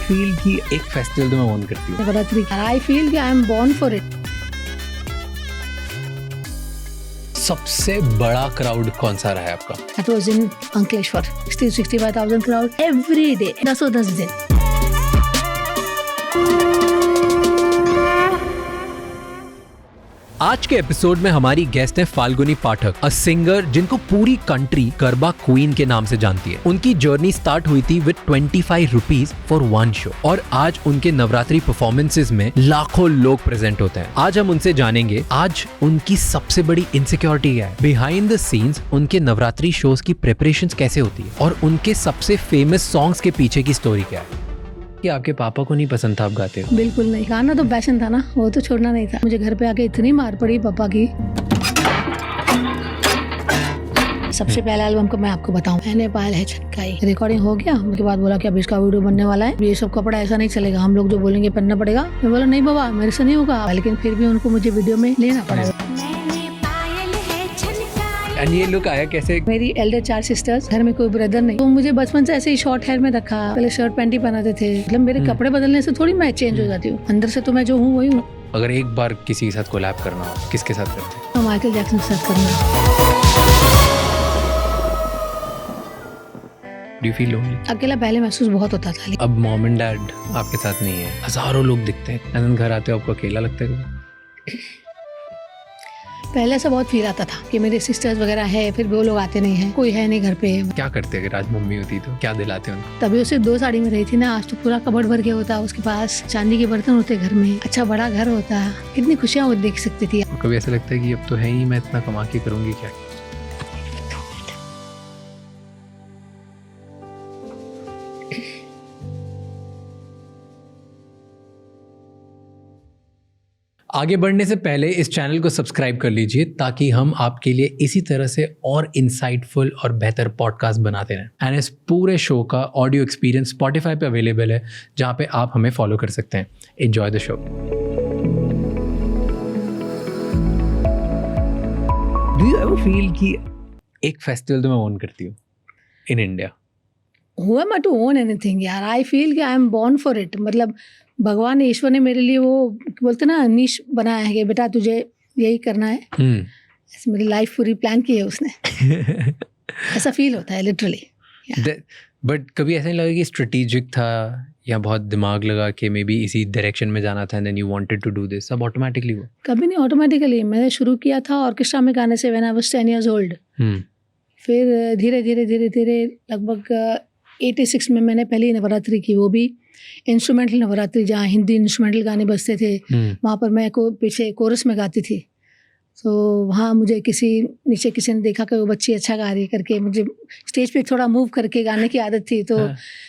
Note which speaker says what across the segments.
Speaker 1: Feel कि एक festival तो मैं ओन करती हूँ?
Speaker 2: नवरात्रि आई फील कि I am born for it.
Speaker 1: सबसे बड़ा क्राउड कौन सा रहा है आपका?
Speaker 2: That was in Ankleshwar, 60-65,000 crowd every day, 10 दिन।
Speaker 1: आज के एपिसोड में हमारी गेस्ट है फाल्गुनी पाठक, अ सिंगर जिनको पूरी कंट्री गरबा क्वीन के नाम से जानती है। उनकी जर्नी स्टार्ट हुई थी with 25 rupees for one show और आज उनके नवरात्रि परफॉर्मेंसेस में लाखों लोग प्रेजेंट होते हैं। आज हम उनसे जानेंगे आज उनकी सबसे बड़ी इनसिक्योरिटी क्या है, बिहाइंड द सीन्स उनके नवरात्रि शोज की प्रिपरेशंस कैसे होती है और उनके सबसे फेमस सॉन्ग्स के पीछे की स्टोरी क्या है। कि आपके पापा को नहीं पसंद था आप गाते हो?
Speaker 2: बिल्कुल नहीं, गाना तो पैशन था ना, वो तो छोड़ना नहीं था। मुझे घर पे आके इतनी मार पड़ी पापा की। सबसे पहला एल्बम को मैं आपको बताऊं, मैंने पायल है छटकाई, रिकॉर्डिंग हो गया। उसके बाद बोला कि अब इसका वीडियो बनने वाला है, ये सब कपड़ा ऐसा नहीं चलेगा, हम लोग जो बोलेंगे पहनना पड़ेगा। मैं बोला नहीं बाबा मेरे से नहीं होगा, लेकिन फिर भी उनको मुझे वीडियो में लेना पड़ा।
Speaker 1: एंड ये लुक आया कैसे?
Speaker 2: मेरी एल्डर 4 सिस्टर्स, घर में कोई ब्रदर नहीं, तो मुझे बचपन से ऐसे ही शॉर्ट हेयर में रखा। पहले शर्ट पैंट ही पहनाते थे, मतलब मेरे कपड़े बदलने से थोड़ी मैं चेंज हो जाती हूँ, अंदर से तो मैं जो हूँ वही हूँ।
Speaker 1: अगर एक बार किसी के साथ कोलैब करना हो, किसके साथ करते?
Speaker 2: तो माइकल जैक्सन के साथ करना।
Speaker 1: Do you feel lonely?
Speaker 2: अकेला पहले महसूस बहुत होता था।
Speaker 1: अब मॉम एंड डैड आपके साथ नहीं है, हजारों लोग दिखते हैं, एंड देन घर आते हो आपको अकेला लगता है?
Speaker 2: पहले से बहुत फील आता था कि मेरे सिस्टर्स वगैरह है, फिर वो लोग आते नहीं है, कोई है नहीं घर पे।
Speaker 1: क्या करते अगर आज मम्मी होती तो क्या दिलाते उनको?
Speaker 2: तभी उसे 2 साड़ी में रही थी ना, आज तो पूरा कबर्ड भर के होता, उसके पास चांदी के बर्तन होते घर में, अच्छा बड़ा घर होता, कितनी खुशियाँ वो देख सकती थी।
Speaker 1: कभी ऐसा लगता है कि अब तो है ही, मैं इतना कमा के करूंगी क्या? आगे बढ़ने से पहले इस चैनल को सब्सक्राइब कर लीजिए ताकि हम आपके लिए इसी तरह से और इंसाइटफुल और बेहतर पॉडकास्ट बनाते रहें। एंड इस पूरे शो का ऑडियो एक्सपीरियंस स्पॉटिफाई पे अवेलेबल है, जहाँ पे आप हमें फॉलो कर सकते हैं। Enjoy the show. Do you ever feel कि एक फेस्टिवल तो मैं ओन करती हूँ in India?
Speaker 2: Who am I to own anything यार? आई फील कि I am born for it. मतलब भगवान ईश्वर ने मेरे लिए वो बोलते ना निश बनाया है कि बेटा तुझे यही करना है। ऐसे मेरी लाइफ पूरी प्लान की है उसने। ऐसा फील होता है लिटरली।
Speaker 1: बट कभी ऐसा नहीं लगा कि स्ट्रेटेजिक था या बहुत दिमाग लगा कि मे बी इसी डायरेक्शन में जाना था, and then you wanted to do this? सब ऑटोमेटिकली हुआ?
Speaker 2: कभी नहीं ऑटोमेटिकली। मैंने शुरू किया था ऑर्केस्ट्रा में गाने से when I was 10 years old। फिर धीरे धीरे लगभग 86 में मैंने पहली नवरात्रि की, वो भी इंस्ट्रूमेंटल नवरात्रि, जहाँ हिंदी इंस्ट्रूमेंटल गाने बजते थे। वहाँ पर मैं पीछे कोरस में गाती थी। तो वहाँ मुझे नीचे किसी ने देखा कि वो बच्ची अच्छा गा रही है करके, मुझे स्टेज पे थोड़ा मूव करके गाने की आदत थी। तो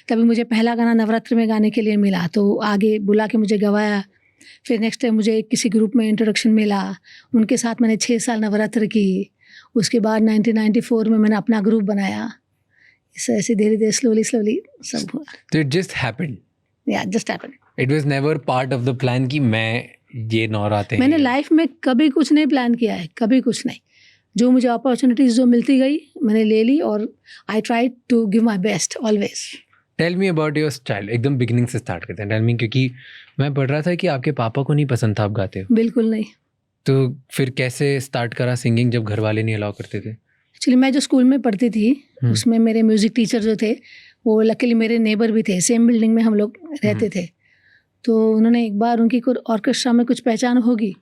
Speaker 2: तभी मुझे पहला गाना नवरात्रि में गाने के लिए मिला, तो आगे बुला के मुझे गवाया। फिर नेक्स्ट टाइम मुझे किसी ग्रुप में इंट्रोडक्शन मिला, उनके साथ मैंने 6 साल नवरात्रि की। उसके बाद 1994 में मैंने अपना ग्रुप बनाया। ऐसे धीरे स्लोली सब हुआ।
Speaker 1: तो इट जस्ट हैपेंड?
Speaker 2: या just happened.
Speaker 1: It was never part of the plan कि मैं ये नवरात्रि हैं।
Speaker 2: मैंने लाइफ में कभी कुछ नहीं प्लान किया है, कभी कुछ नहीं। जो मुझे अपॉर्चुनिटीज जो मिलती गई मैंने ले ली, और I try to give my best always.
Speaker 1: Tell me about your style. एकदम बिगिनिंग से स्टार्ट करते हैं। टेल मी, क्योंकि मैं पढ़ रहा था कि आपके पापा को नहीं पसंद था आप गाते हो।
Speaker 2: बिल्कुल नहीं।
Speaker 1: तो फिर कैसे स्टार्ट करा सिंगिंग जब घर वाले नहीं अलाउ करते थे?
Speaker 2: एक्चुअली मैं जो स्कूल में पढ़ती थी उसमें मेरे म्यूज़िक टीचर जो थे वो लकीली मेरे नेबर भी थे, सेम बिल्डिंग में हम लोग रहते थे। तो उन्होंने एक बार उनकी ऑर्केस्ट्रा में कुछ पहचान होगी,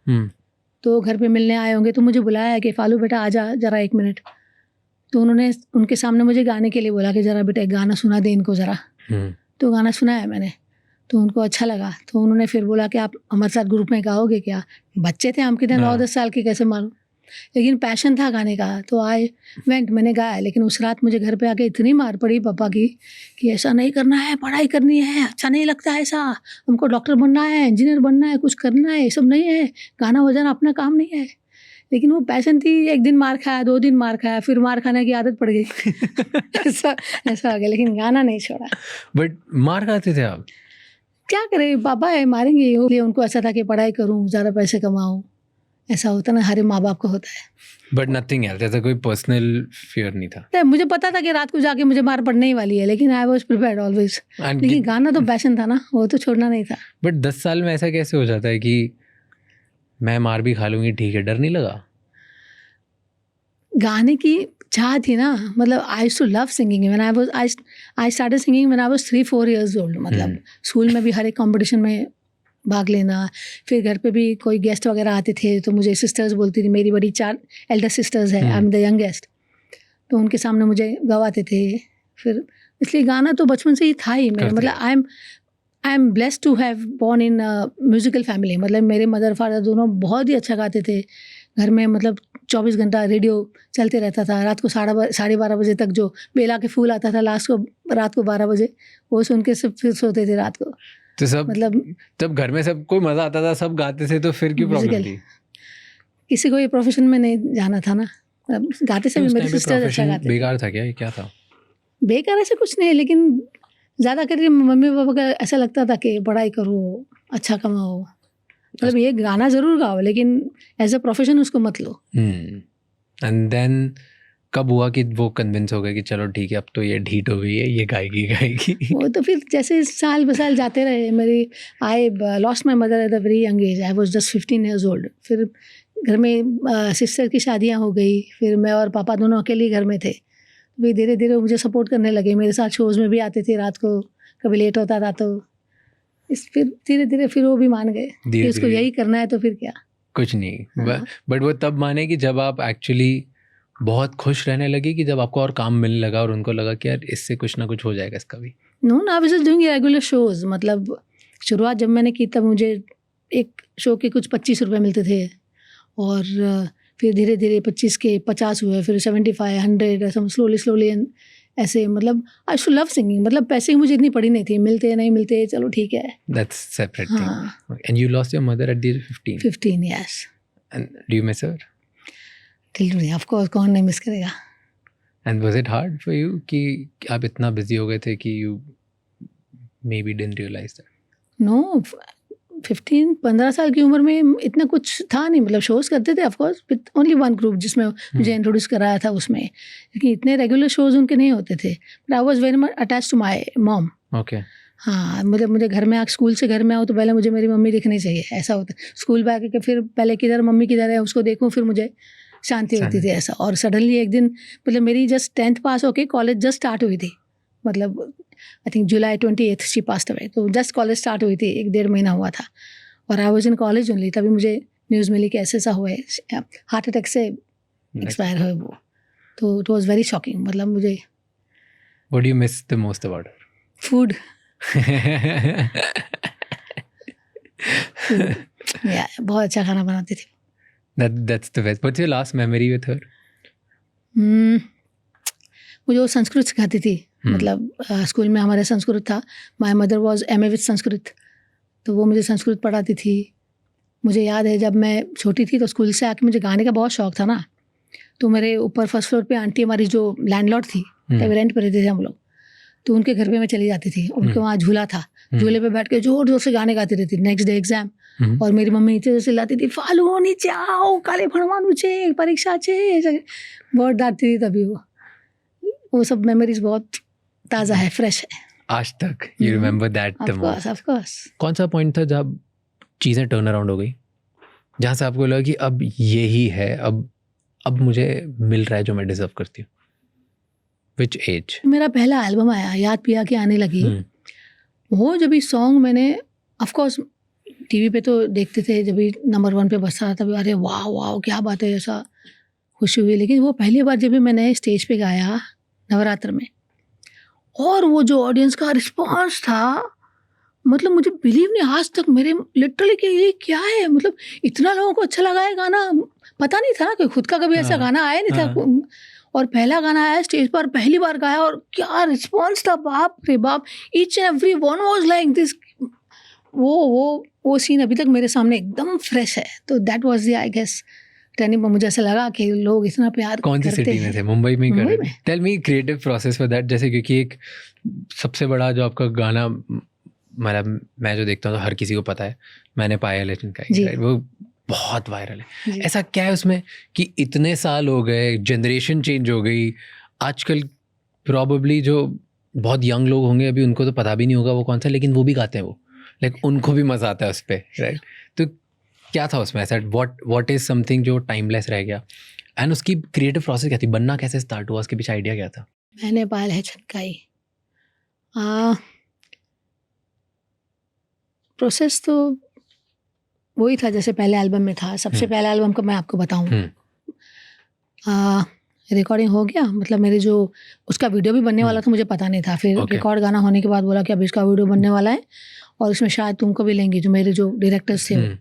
Speaker 2: तो घर पे मिलने आए होंगे, तो मुझे बुलाया कि फालू बेटा आजा जरा 1 मिनट। तो उन्होंने उनके सामने मुझे गाने के लिए बोला कि ज़रा बेटा एक गाना सुना दे इनको ज़रा। तो गाना सुनाया मैंने, तो उनको अच्छा लगा। तो उन्होंने फिर बोला कि आप हमारे साथ ग्रुप में गाओगे क्या? बच्चे थे हम, कितने 9-10 साल के, कैसे मालूम, लेकिन पैशन था गाने का। तो आई वेंट, मैंने गाया। लेकिन उस रात मुझे घर पे आके इतनी मार पड़ी पापा की कि ऐसा नहीं करना है, पढ़ाई करनी है, अच्छा नहीं लगता है ऐसा, हमको डॉक्टर बनना है, इंजीनियर बनना है, कुछ करना है, ये सब नहीं है, गाना बजाना अपना काम नहीं है। लेकिन वो पैशन थी। 1 दिन मार खाया, 2 दिन मार खाया, फिर मार खाने की आदत पड़ गई। ऐसा हो गया, लेकिन गाना नहीं छोड़ा।
Speaker 1: बट मार खाते थे आप?
Speaker 2: क्या करें, पापा है मारेंगे, इसलिए उनको ऐसा था कि पढ़ाई करूँ, ज़्यादा पैसे कमाऊँ, ऐसा होता ना, हर माँ बाप को होता है।
Speaker 1: बट नथिंग एल्स, ऐसा कोई पर्सनल फियर नहीं था?
Speaker 2: तो मुझे पता था कि रात को जाके मुझे मार पड़ने ही वाली है, लेकिन आई वॉज प्रिपेयर्ड ऑलवेज। लेकिन गाना तो पैशन था ना, वो तो छोड़ना नहीं था।
Speaker 1: बट 10 साल में ऐसा कैसे हो जाता है कि मैं मार भी खा लूंगी, ठीक है, डर नहीं लगा?
Speaker 2: गाने की चाह थी ना, मतलब I used to love singing when I started singing when I was 3-4 years old. मतलब स्कूल में भी हर एक कंपटीशन में भाग लेना, फिर घर पे भी कोई गेस्ट वगैरह आते थे तो मुझे सिस्टर्स बोलती थी, मेरी बड़ी 4 एल्डर सिस्टर्स है, आई एम द यंगेस्ट, तो उनके सामने मुझे गवाते थे। फिर इसलिए गाना तो बचपन से ही था ही मेरा। मतलब I am blessed to have born in musical family. मतलब मेरे मदर फादर दोनों बहुत ही अच्छा गाते थे। घर में मतलब 24 घंटा रेडियो चलते रहता था। रात को 12:30 बजे तक जो बेला के फूल आता था लास्ट को, रात को 12 बजे, वो सुन के सब फिर सोते थे रात को।
Speaker 1: तो सब
Speaker 2: मतलब
Speaker 1: जब घर में सबको मजा आता था, सब गाते थे, तो फिर क्यों प्रॉब्लम थी? किसी
Speaker 2: को ये प्रोफेशन में नहीं जाना था ना। गाते से भी मेरी सिस्टर अच्छा गाते।
Speaker 1: बेकार था क्या, ये क्या था?
Speaker 2: बेकार ऐसे कुछ नहीं, लेकिन ज़्यादा करके मम्मी पापा का ऐसा लगता था कि पढ़ाई करो, अच्छा कमाओ, मतलब ये गाना ज़रूर गाओ, लेकिन एज अ प्रोफेशन उसको मत लो।
Speaker 1: एंड देन कब हुआ कि वो कन्विंस हो गए कि चलो ठीक है, अब तो ये ढीठ हो गई है, ये गाएगी? वो
Speaker 2: तो फिर जैसे साल ब साल जाते रहे। मेरी I lost my mother at a very young age, I was just 15 years old। फिर घर में सिस्टर की शादियाँ हो गई, फिर मैं और पापा दोनों अकेले घर में थे। फिर धीरे धीरे मुझे सपोर्ट करने लगे, मेरे साथ शोज़ में भी आते थे रात को, कभी लेट होता था तो फिर धीरे धीरे फिर वो भी मान गए कि उसको यही करना है, तो फिर क्या,
Speaker 1: कुछ नहीं। बट वो तब माने कि जब आप एक्चुअली बहुत खुश रहने लगी, कि जब आपको और काम मिलने लगा और उनको लगा कि यार इससे कुछ ना कुछ हो जाएगा इसका भी?
Speaker 2: No, I was just doing regular shows. मतलब शुरुआत जब मैंने की तब मुझे एक शो के कुछ 25 रुपये मिलते थे, और फिर धीरे धीरे 25 के 50 हुए, फिर 75, 100, ऐसा स्लोली ऐसे। मतलब आई शू लव सिंगिंग। मतलब पैसे की मुझे इतनी पड़ी नहीं थी, मिलते नहीं मिलते चलो ठीक है,
Speaker 1: that's separate thing. And you lost your mother at the age of
Speaker 2: 15? Yes.
Speaker 1: And do you miss her?
Speaker 2: Till today, of course, कौन नहीं मिस करेगा।
Speaker 1: And was it hard for you कि आप इतना बिजी हो गए थे कि you maybe didn't realise that?
Speaker 2: No, 15 साल की उम्र में इतना कुछ था नहीं। मतलब शोज़ करते थे of course, with only one group जिसमें मुझे इंट्रोड्यूस कराया था उसमें, लेकिन इतने रेगुलर शोज़ उनके नहीं होते थे। But I was very much attached to my mom.
Speaker 1: Okay.
Speaker 2: हाँ, मतलब मुझे घर में स्कूल से घर में आओ तो पहले मुझे मेरी मम्मी दिखनी चाहिए, ऐसा होता। स्कूल पे आके फिर पहले किधर मम्मी किधर है उसको देखूँ, फिर मुझे शांति होती थी ऐसा। और सडनली एक दिन, मतलब मेरी जस्ट 10th पास होके कॉलेज जस्ट स्टार्ट हुई थी। मतलब I think July 28 she passed away, तो जस्ट कॉलेज स्टार्ट हुई थी, 1-1.5 महीना हुआ था, और I was in college only. तभी मुझे न्यूज़ मिली कि ऐसा हुआ है, हार्ट अटैक से एक्सपायर हुए वो। तो इट वॉज वेरी शॉकिंग। मतलब मुझे
Speaker 1: what do you miss the most about her?
Speaker 2: Food. बहुत अच्छा खाना बनाती थी।
Speaker 1: That's the best. What's your last memory with her?
Speaker 2: मुझे वो संस्कृत सिखाती थी। मतलब स्कूल में हमारे संस्कृत था। My mother was MA with Sanskrit, तो वो मुझे संस्कृत पढ़ाती थी। मुझे याद है जब मैं छोटी थी तो स्कूल से आके मुझे गाने का बहुत शौक था ना, तो मेरे ऊपर फर्स्ट फ्लोर पे आंटी हमारी जो लैंडलॉर्ड थी, तब रेंट पर रहते थे हम लोग, तो उनके घर पे मैं चली जाती थी। उनके वहाँ झूला था, झूले पे बैठ के जोर जोर से गाने गाती रहती थी। नेक्स्ट डे एग्जाम, और मेरी मम्मी नीचे से लाती थी, फालू नीचे आओ, काले भणवानु छे, परीक्षा छे, बहुत डांटती थी। तभी वो सब मेमोरीज बहुत ताज़ा है, फ्रेश है
Speaker 1: आज तक। You remember that the most?
Speaker 2: Of course.
Speaker 1: कौन सा पॉइंट था जब चीज़ें टर्न अराउंड हो गई, जहाँ से आपको लगा कि अब यही है, अब मुझे मिल रहा है जो मैं डिजर्व करती हूँ? विच एज? मेरा पहला
Speaker 2: एल्बम आया, याद पिया के आने लगी। वो जब ये सॉन्ग मैंने, ऑफ कोर्स टीवी पे तो देखते थे, जब भी नंबर 1 पे बजता था तभी अरे वाह वाह क्या बात है, ऐसा खुशी हुई। लेकिन वो पहली बार जब भी मैंने स्टेज पे गाया नवरात्र में, और वो जो ऑडियंस का रिस्पॉन्स था, मतलब मुझे बिलीव नहीं आज तक मेरे लिटरली कि ये क्या है, मतलब इतना लोगों को अच्छा लगा है गाना। पता नहीं था ना कि खुद का कभी ऐसा गाना आया नहीं था, और पहला गाना आया स्टेज पर, पहली बार गाया, और क्या रिस्पॉन्स था, बाप रे बाप। Each and every one was like this. वो सीन अभी तक मेरे सामने एकदम फ्रेश है। तो that was the, I guess, turning पर मुझे ऐसा लगा कि लोग इतना प्यार
Speaker 1: कौन सी सिटी में थे? मुंबई में कर रहे थे? Tell me creative process for that. जैसे क्योंकि एक सबसे बड़ा जो आपका गाना, मतलब मैं जो देखता हूँ तो हर किसी को पता है, मैंने पाया लेकिन का, वो बहुत वायरल है।
Speaker 2: जी।
Speaker 1: ऐसा क्या है उसमें कि इतने साल हो गए, जनरेशन चेंज हो गई, आजकल प्रॉबेबली जो बहुत यंग लोग होंगे अभी उनको तो पता भी नहीं होगा वो कौन सा, लेकिन वो भी गाते हैं वो, लाइक उनको भी मज़ा आता है उस पर, राइट? तो क्या था उसमें ऐसा, व्हाट इज़ समथिंग जो टाइमलेस रह गया, एंड उसकी क्रिएटिव प्रोसेस क्या थी, बनना कैसे स्टार्ट हुआ, उसके पीछे आइडिया क्या था?
Speaker 2: मैंने पायल है छनकाई। प्रोसेस तो वही था जैसे पहले एल्बम में था। सबसे पहले एल्बम का मैं आपको बताऊं, रिकॉर्डिंग हो गया, मतलब मेरे जो उसका वीडियो भी बनने वाला था, मुझे पता नहीं था। फिर रिकॉर्ड गाना होने के बाद बोला कि अब इसका वीडियो बनने वाला है और इसमें शायद तुमको भी लेंगे, जो मेरे जो डायरेक्टर्स थे वो।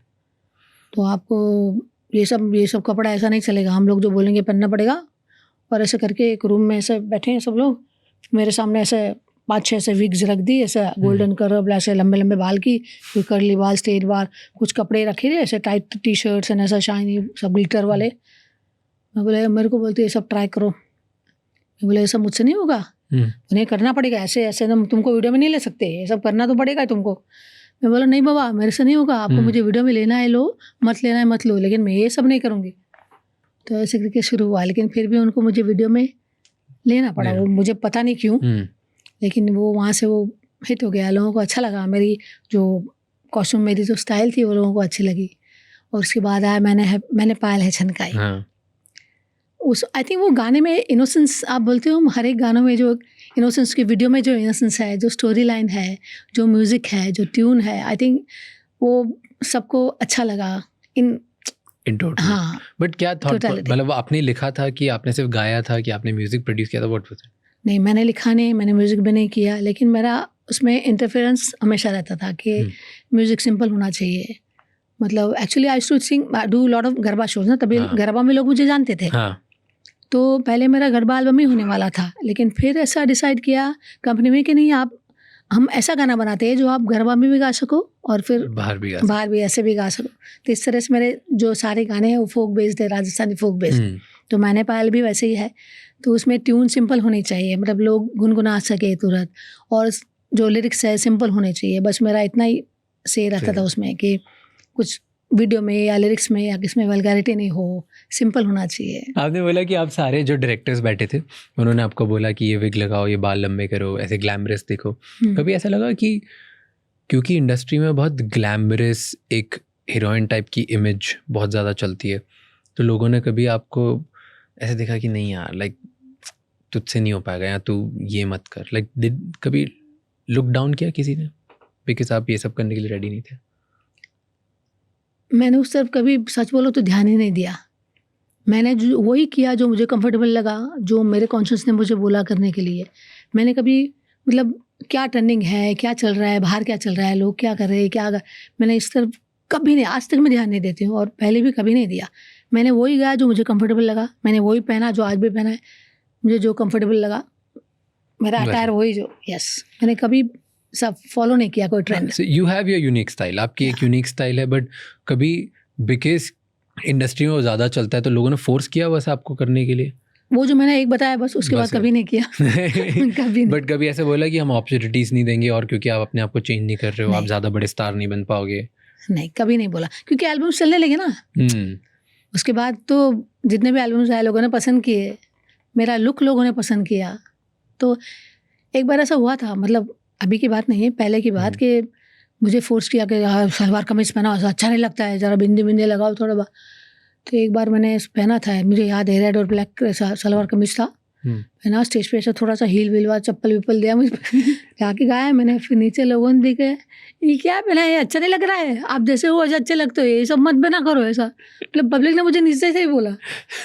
Speaker 2: तो आपको ये सब कपड़ा ऐसा नहीं चलेगा, हम लोग जो बोलेंगे पहनना पड़ेगा। और ऐसे करके एक रूम में ऐसे बैठे हैं सब लोग, मेरे सामने ऐसे 5-6 ऐसे विग्स रख दी, ऐसे गोल्डन कर्व, ऐसे लंबे लंबे बाल की, कोई कर्ली बाल, स्ट्रेट बाल, कुछ कपड़े रखे थे ऐसे टाइट टी शर्ट्स एंड ऐसा शाइनी सब ग्लिटर वाले। मैं बोले, मेरे को बोलते ये सब ट्राई करो। मैं बोले ये सब मुझसे नहीं होगा, उन्हें करना पड़ेगा, ऐसे ऐसे तुमको वीडियो में नहीं ले सकते, ये सब करना तो पड़ेगा तुमको। मैं बोला नहीं बाबा, मेरे से नहीं होगा, आपको मुझे वीडियो में लेना है लो, मत लेना है मत लो, लेकिन मैं ये सब नहीं करूँगी। तो ऐसे करके शुरू हुआ, लेकिन फिर भी उनको मुझे वीडियो में लेना पड़ा, वो मुझे पता नहीं क्यों, लेकिन वो वहाँ से वो हिट हो गया, लोगों को अच्छा लगा, मेरी जो कॉस्ट्यूम, मेरी जो स्टाइल थी वो लोगों को अच्छी लगी। और उसके बाद आया मैंने पायल है छनकाई। उस आई थिंक वो गाने में इनोसेंस, आप बोलते हो हर एक गानों में जो इनोसेंस की, वीडियो में जो इनोसेंस है, जो स्टोरी लाइन है, जो म्यूज़िक है, जो ट्यून है, आई थिंक वो सबको अच्छा लगा इन
Speaker 1: टोटल।
Speaker 2: हाँ,
Speaker 1: बट क्या थॉट, मतलब आपने लिखा था कि आपने सिर्फ गाया था कि आपने म्यूजिक प्रोड्यूस किया था, व्हाट वाज इट?
Speaker 2: नहीं, मैंने लिखा नहीं, मैंने म्यूज़िक भी नहीं किया, लेकिन मेरा उसमें इंटरफेरेंस हमेशा रहता था कि म्यूज़िक सिंपल होना चाहिए। मतलब actually I to sing, do lot of garba shows ना, तभी गरबा में लोग मुझे जानते थे। तो पहले मेरा गरबा एल्बम ही होने वाला था, लेकिन फिर ऐसा डिसाइड किया कंपनी में कि नहीं, हम ऐसा गाना बनाते हैं जो आप गरबा में भी गा सको और फिर बाहर भी ऐसे भी गा सको। तो इस तरह से मेरे जो सारे गाने हैं वो फोक बेस्ड है, राजस्थानी फोक बेस्ड। तो मैंने पायल भी वैसे ही है। तो उसमें ट्यून सिंपल होनी चाहिए, मतलब लोग गुनगुना सके तुरंत, और जो लिरिक्स है सिंपल होने चाहिए। बस मेरा इतना ही से रहता था उसमें कि कुछ वीडियो में या लिरिक्स में या किसमें वल्गैरिटी नहीं हो, सिंपल होना चाहिए।
Speaker 1: आपने बोला कि आप सारे जो डायरेक्टर्स बैठे थे उन्होंने आपको बोला कि ये विग लगाओ, ये बाल लंबे करो, ऐसे ग्लैमरस दिखो। कभी ऐसा लगा कि क्योंकि इंडस्ट्री में बहुत ग्लैमरस एक हीरोइन टाइप की इमेज बहुत ज़्यादा चलती है, तो लोगों ने कभी आपको ऐसे देखा कि नहीं यार, लाइक तुझसे नहीं हो पाएगा या तू ये मत कर, लाइक कभी लुक डाउन किया किसी ने बिकॉज आप ये सब करने के लिए रेडी नहीं थे?
Speaker 2: मैंने उस तरफ कभी सच बोलो तो ध्यान ही नहीं दिया। मैंने जो वही किया जो मुझे कंफर्टेबल लगा, जो मेरे कॉन्शियस ने मुझे बोला करने के लिए। मैंने कभी मतलब क्या ट्रेंडिंग है, क्या चल रहा है बाहर, क्या चल रहा है, लोग क्या कर रहे हैं, मैंने इस तरफ कभी नहीं, आज तक मैं ध्यान नहीं देती हूँ और पहले भी कभी नहीं दिया। मैंने वही गाया जो मुझे कंफर्टेबल लगा, मैंने वही पहना जो आज भी पहना है, मुझे जो कंफर्टेबल लगा, मेरा अटायर वही जो, यस, मैंने कभी सब फॉलो नहीं किया कोई trend.
Speaker 1: You have your unique style, आपकी एक यूनिक स्टाइल है, बट कभी बिकॉज इंडस्ट्री में वो ज़्यादा चलता है तो लोगों ने फोर्स किया बस आपको करने के लिए?
Speaker 2: वो जो मैंने एक बताया बस, उसके बाद कभी नहीं किया। कभी नहीं।
Speaker 1: बट कभी ऐसे बोला कि हम अपॉर्चुनिटीज़ नहीं देंगे और क्योंकि आप अपने आप को चेंज नहीं कर रहे हो, आप ज़्यादा बड़े स्टार नहीं बन पाओगे?
Speaker 2: नहीं, कभी नहीं बोला, क्योंकि एल्बम्स चलने लगे ना। उसके बाद तो जितने भी एल्बम्स आए लोगों ने पसंद किए, मेरा लुक लोगों ने पसंद किया। तो एक बार ऐसा हुआ था, मतलब अभी की बात नहीं है, पहले की बात, कि मुझे फोर्स किया कि सलवार कमीज पहना, अच्छा नहीं लगता है, ज़रा बिंदी लगाओ थोड़ा बहुत। तो एक बार मैंने पहना था, मुझे याद है, रेड और ब्लैक सलवार कमीज था, पहना, स्टेज पे ऐसा थोड़ा सा हील वील चप्पल विप्पल दिया मुझे, जाके गाया मैंने। फिर नीचे लोगों ने देखे, ये क्या पहना है, अच्छा नहीं लग रहा है, आप जैसे हो अच्छे लगते हो, ये सब मत बना करो ऐसा। मतलब पब्लिक ने मुझे नीचे से ही बोला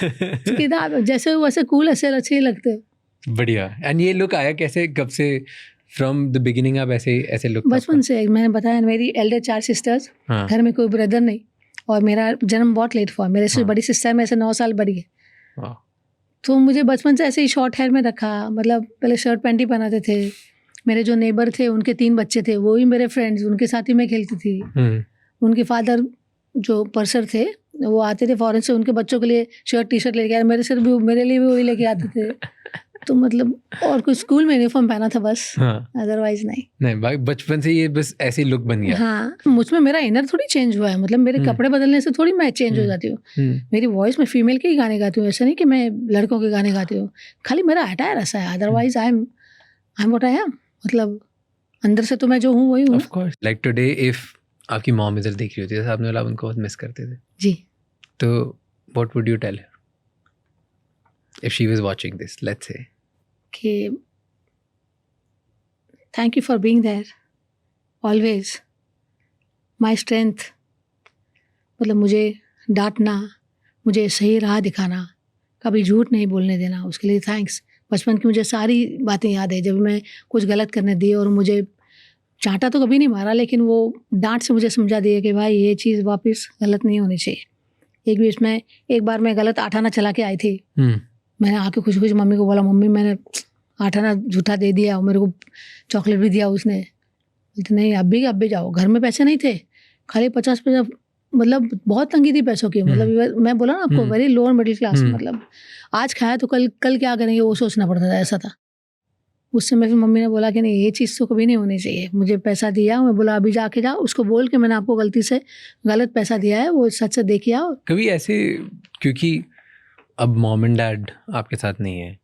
Speaker 2: कि आप जैसे हो वैसे कूल, ऐसे अच्छे ही लगते हो।
Speaker 1: बढ़िया। एंड ये लुक आया कैसे, कब से, फ्रॉम द बिगिनिंग आप ऐसे लुक?
Speaker 2: बचपन से। मैंने बताया, मेरी एल्डर 4 सिस्टर्स, घर में कोई ब्रदर नहीं, और मेरा जन्म बहुत लेट हुआ। मेरे से बड़ी सिस्टर मेरे से 9 साल बड़ी है। तो मुझे बचपन से ऐसे ही शॉर्ट हेयर में रखा, मतलब पहले शर्ट पैंट ही पहनाते थे। मेरे जो नेबर थे उनके 3 बच्चे थे, वो ही मेरे फ्रेंड्स, उनके साथ ही मैं खेलती थी। उनके फादर जो पर्सर थे, वो आते थे फॉरेन से, उनके बच्चों के लिए शर्ट टी शर्ट लेके आए, मेरे लिए भी वही लेके आते थे। तो मतलब और कुछ स्कूल में यूनिफॉर्म पहना था बस,
Speaker 1: हाँ
Speaker 2: अदरवाइज नहीं।
Speaker 1: नहीं भाई, बचपन से ये बस ऐसी लुक बन गया।
Speaker 2: हाँ, मुझ में मेरा इनर थोड़ी चेंज हुआ है, मतलब मेरे कपड़े बदलने से थोड़ी मैं चेंज हो जाती हूँ। मेरी वॉइस में फीमेल के ही गाने गाती हूँ, ऐसा नहीं कि मैं लड़कों के गाने गाती हूँ, खाली मेरा अटायर ऐसा है, otherwise I am what I am, मतलब अंदर से तो मैं जो हूँ वही हूँ।
Speaker 1: Of course, like today if आपकी मॉम इधर देख रही होती है, जैसे आपने बोला उनको बहुत मिस करते थे,
Speaker 2: जी,
Speaker 1: तो what would you tell her if she was watching this, let's say
Speaker 2: कि thank you for being there always, my strength, मतलब मुझे डांटना, मुझे सही राह दिखाना, कभी झूठ नहीं बोलने देना, उसके लिए थैंक्स। बचपन की मुझे सारी बातें याद है, जब मैं कुछ गलत करने दी और मुझे चांटा तो कभी नहीं मारा, लेकिन वो डांट से मुझे समझा दिया कि भाई ये चीज़ वापस गलत नहीं होनी चाहिए। एक बार मैं गलत आठाना चला के आई थी, मैंने आके खुश खुश मम्मी को बोला, मम्मी मैंने आठाना झूठा दे दिया और मेरे को चॉकलेट भी दिया उसने। बोलते नहीं, अब भी जाओ, घर में पैसे नहीं थे, खाली 50 पैसा, मतलब बहुत तंगी थी पैसों की, मतलब मैं बोला ना आपको, वेरी लोअर मिडिल क्लास, मतलब आज खाया तो कल क्या करेंगे वो सोचना पड़ता था, ऐसा था। उस समय फिर मम्मी ने बोला कि नहीं, ये चीज़ तो कभी नहीं होनी चाहिए। मुझे पैसा दिया, मैं बोला अभी जाके जाओ, उसको बोल के मैंने आपको गलती से गलत पैसा दिया है, वो सच से देखिए आओ।
Speaker 1: कभी ऐसे, क्योंकि अब मॉम एंड डैड आपके साथ नहीं है,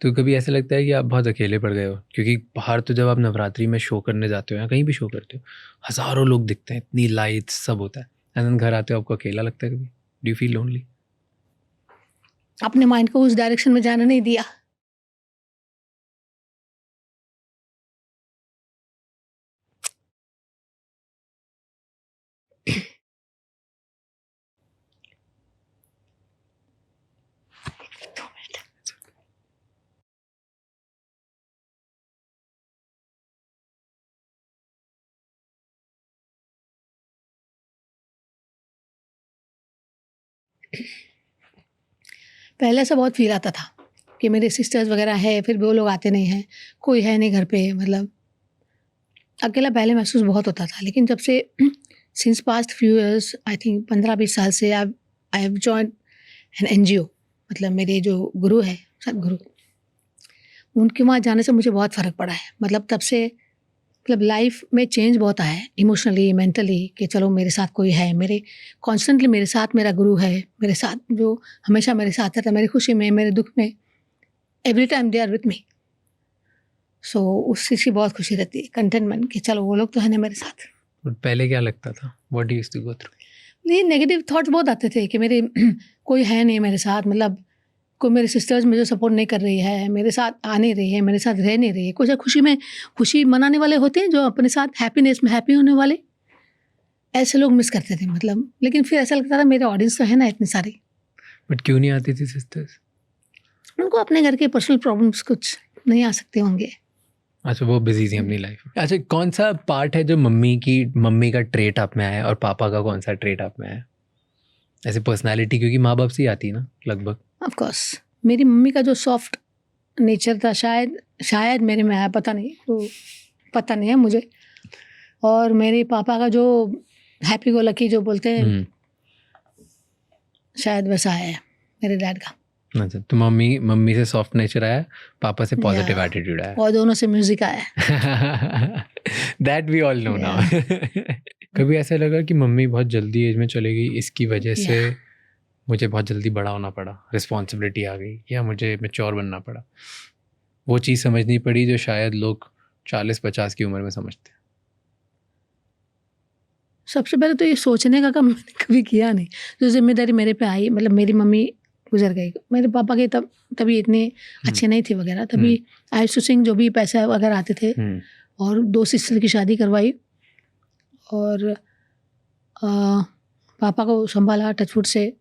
Speaker 1: तो कभी ऐसा लगता है कि आप बहुत अकेले पड़ गए हो? क्योंकि बाहर तो जब आप नवरात्रि में शो करने जाते हो या कहीं भी शो करते हो, हज़ारों लोग दिखते हैं, इतनी लाइट्स सब होता है, एंड देन घर आते हो आपको अकेला लगता है कभी? Do you feel lonely?
Speaker 2: अपने माइंड को उस डायरेक्शन में जाने नहीं दिया। पहले से बहुत फील आता था कि मेरे सिस्टर्स वगैरह है, फिर भी वो लोग आते नहीं हैं, कोई है नहीं घर पे, मतलब अकेला पहले महसूस बहुत होता था। लेकिन जब से since past few years, I think 15-20 साल से I have joined an NGO, मतलब मेरे जो गुरु है, सदगुरु, उनके वहाँ जाने से मुझे बहुत फ़र्क पड़ा है। मतलब तब से मतलब लाइफ में चेंज बहुत आया है, इमोशनली, मेंटली, कि चलो मेरे साथ कोई है, मेरे कॉन्स्टेंटली मेरे साथ मेरा गुरु है, मेरे साथ जो हमेशा मेरे साथ रहता है, मेरी खुशी में, मेरे दुख में, every time they are with me. So उस चीज़ की बहुत खुशी रहती है, कंटेनमेंट, कि चलो वो लोग तो है ना मेरे साथ।
Speaker 1: पहले क्या लगता था? What you used to go through?
Speaker 2: ये नेगेटिव थॉट्स बहुत आते थे कि मेरे कोई है नहीं मेरे साथ, मतलब कोई मेरे सिस्टर्स मुझे सपोर्ट नहीं कर रही है, मेरे साथ आ नहीं रही है, मेरे साथ रह नहीं रही है। कुछ खुशी में खुशी मनाने वाले होते हैं जो अपने साथ हैप्पीनेस में हैप्पी होने वाले, ऐसे लोग मिस करते थे, मतलब। लेकिन फिर ऐसा लगता था मेरे ऑडियंस तो है ना इतनी सारी,
Speaker 1: बट क्यों नहीं आती थी सिस्टर्स?
Speaker 2: उनको अपने घर के पर्सनल प्रॉब्लम्स कुछ नहीं आ सकते होंगे।
Speaker 1: अच्छा, वो बिजी थी अपनी लाइफ में। अच्छा, कौन सा पार्ट है जो मम्मी का ट्रेट आप में आया और पापा का कौन सा ट्रेट आप में आया? ऐसे पर्सनालिटी, क्योंकि माँ बाप से ही आती है ना लगभग।
Speaker 2: ऑफ कोर्स मेरी मम्मी का जो सॉफ्ट नेचर था, शायद मेरे में आया, पता नहीं, तो पता नहीं है मुझे। और मेरे पापा का जो हैप्पी गो लकी जो बोलते हैं, शायद वैसा है मेरे डैड का।
Speaker 1: अच्छा, तो मम्मी से सॉफ्ट नेचर आया, पापा से पॉजिटिव एटीट्यूड आया,
Speaker 2: और दोनों से म्यूजिक आया।
Speaker 1: That we all know now. कभी ऐसा लगा कि मम्मी बहुत जल्दी एज में चली गई, इसकी वजह से मुझे बहुत जल्दी बड़ा होना पड़ा, रिस्पॉन्सिबिलिटी आ गई, या मुझे मैच्योर बनना पड़ा, वो चीज़ समझनी पड़ी जो शायद लोग 40-50 की उम्र में समझते हैं?
Speaker 2: सबसे पहले तो ये सोचने का काम मैंने कभी किया नहीं। जो जिम्मेदारी मेरे पे आई, मतलब मेरी मम्मी गुजर गई, मेरे पापा के तभी इतने अच्छे नहीं थे वगैरह, तभी आई टू सिंग जो भी पैसे वगैरह आते थे, और 2 सिस्टर की शादी करवाई, और पापा को संभाला टचवुड से।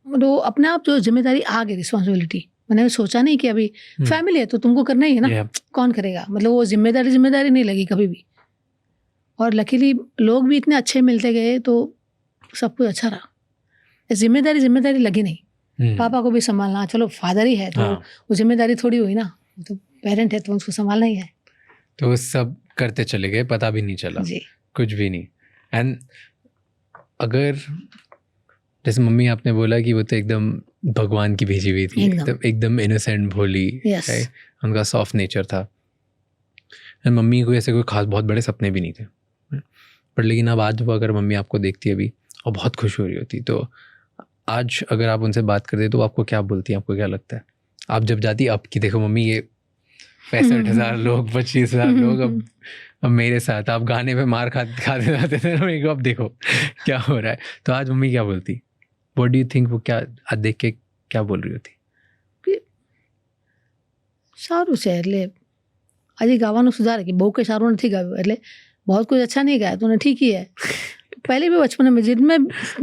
Speaker 2: तो अपने आप जो जिम्मेदारी आ गई, रिस्पॉन्सिबिलिटी, मैंने सोचा नहीं कि अभी फैमिली है तो तुमको करना ही है ना, कौन करेगा, मतलब वो जिम्मेदारी नहीं लगी कभी भी। और लकीली लोग भी इतने अच्छे मिलते गए तो सब कुछ अच्छा रहा। जिम्मेदारी लगी नहीं। पापा को भी संभालना, चलो फादर ही है तो वो जिम्मेदारी थोड़ी हुई ना, तो पेरेंट है तो उसको संभालना ही है।
Speaker 1: तो सब करते चले गए, पता भी नहीं चला
Speaker 2: जी,
Speaker 1: कुछ भी नहीं। एंड अगर जैसे मम्मी आपने बोला कि वो तो एकदम भगवान की भेजी हुई थी,
Speaker 2: एकदम।
Speaker 1: एकदम इनोसेंट, भोली,
Speaker 2: Yes.
Speaker 1: right? उनका सॉफ्ट नेचर था। और मम्मी को ऐसे कोई खास बहुत बड़े सपने भी नहीं थे, पर लेकिन अब आज वो अगर मम्मी आपको देखती है अभी और बहुत खुश हो रही होती, तो आज अगर आप उनसे बात करते तो आपको क्या बोलती हैं, आपको क्या लगता है? आप जब जाती अब कि देखो मम्मी ये 65,000 लोग, 25,000 लोग अब मेरे साथ, आप गाने पे मार खाते जाते थे मम्मी को, अब देखो क्या हो रहा है, तो आज मम्मी क्या बोलती? व्हाट डू यू थिंक वो क्या आज देख के क्या बोल रही होती?
Speaker 2: સારું છે એટલે હજી ગાવાનું સુધારે કે બહુ કંઈ સારું નથી ગાયું, એટલે बहुत कुछ अच्छा नहीं गाया तूने, ठीक ही है। पहले भी बचपन में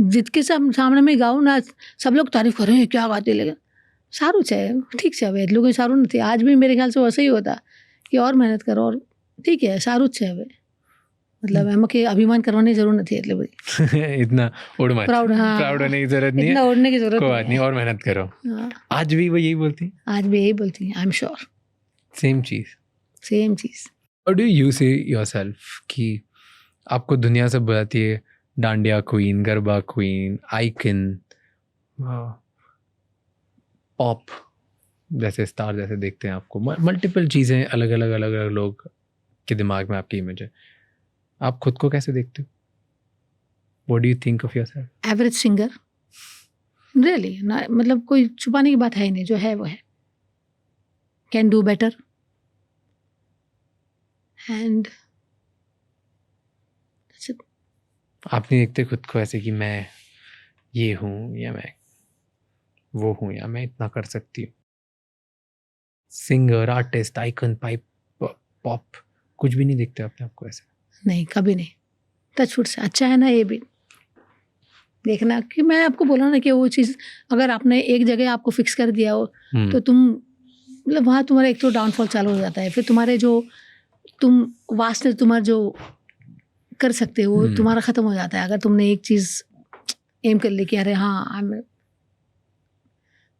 Speaker 2: जितके सामने में गाऊँ ना, सब लोग तारीफ कर रहे हैं क्या गाती, लेकिन सारू છે, ठीक છે, હવે એટલું કંઈ સારું નથી, आज भी मेरे ख्याल से वैसे ही होता कि और मेहनत करो और ठीक है, सारू છે હવે, मतलब એમાં કે અભિમાન કરવાની જરૂર નથી એટલી બધી।
Speaker 1: इतना उड़ मत,
Speaker 2: प्राउड, हाँ,
Speaker 1: प्राउड होने की जरूरत नहीं
Speaker 2: इतना
Speaker 1: है,
Speaker 2: उड़ने की जरूरत
Speaker 1: कोई बात नहीं, और मेहनत करो।
Speaker 2: हाँ,
Speaker 1: आज भी वो यही बोलती?
Speaker 2: आज भी यही बोलती हैं, आई एम श्योर,
Speaker 1: सेम चीज,
Speaker 2: सेम चीज़।
Speaker 1: और डू यू से योरसेल्फ कि आपको दुनिया से बुलाती है dandiya queen, garba queen, icon, pop जैसे स्टार जैसे देखते हैं आपको, मल्टीपल चीज़ें, अलग अलग लोग के दिमाग में आपकी इमेज है, आप खुद को कैसे देखते हो? What do you think of yourself?
Speaker 2: Average singer, really ना, मतलब कोई छुपाने की बात है ही नहीं, जो है वो है, कैन डू बेटर, एंड
Speaker 1: आप नहीं देखते खुद को ऐसे कि मैं ये हूँ या मैं वो हूँ या मैं इतना कर सकती हूँ? Singer, artist, icon, pipe, pop, कुछ भी नहीं देखते अपने आपको ऐसे?
Speaker 2: नहीं, कभी नहीं, टचवुड से अच्छा है ना ये भी देखना, कि मैं आपको बोला ना कि वो चीज़ अगर आपने एक जगह आपको फिक्स कर दिया हो तो तुम मतलब वहाँ तुम्हारा एक तो डाउनफॉल चालू हो जाता है, फिर तुम्हारे जो तुम वास्ट तुम्हारा जो कर सकते हो वो तुम्हारा ख़त्म हो जाता है, अगर तुमने एक चीज़ एम कर ली कि अरे हाँ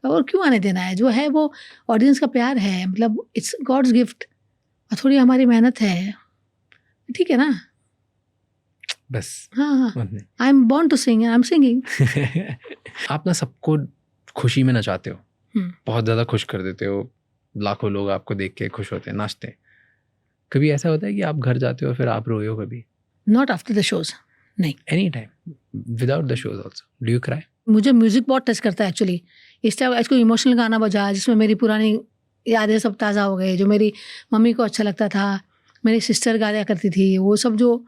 Speaker 2: और क्यों आने देना है, जो है वो ऑडियंस का प्यार है, मतलब इट्स गॉड्स गिफ्ट, और थोड़ी हमारी मेहनत है, ठीक है ना,
Speaker 1: बस।
Speaker 2: हाँ, I am born to sing, I am singing.
Speaker 1: आप ना सबको खुशी में नचाते हो, बहुत ज़्यादा खुश कर देते हो, लाखों लोग आपको देख के खुश होते हैं, नाचते हैं। कभी ऐसा होता है कि आप घर जाते हो फिर आप रोए हो कभी?
Speaker 2: नॉट आफ्टर द शोज, नहीं,
Speaker 1: any time without the shows also, do you cry?
Speaker 2: मुझे म्यूज़िक बहुत टच करता है एक्चुअली, इस टाइम कोई इमोशनल गाना बजा जिसमें मेरी पुरानी यादें सब ताज़ा हो गई, जो मेरी मम्मी को अच्छा लगता था, मेरी सिस्टर गाया करती थी, वो सब जो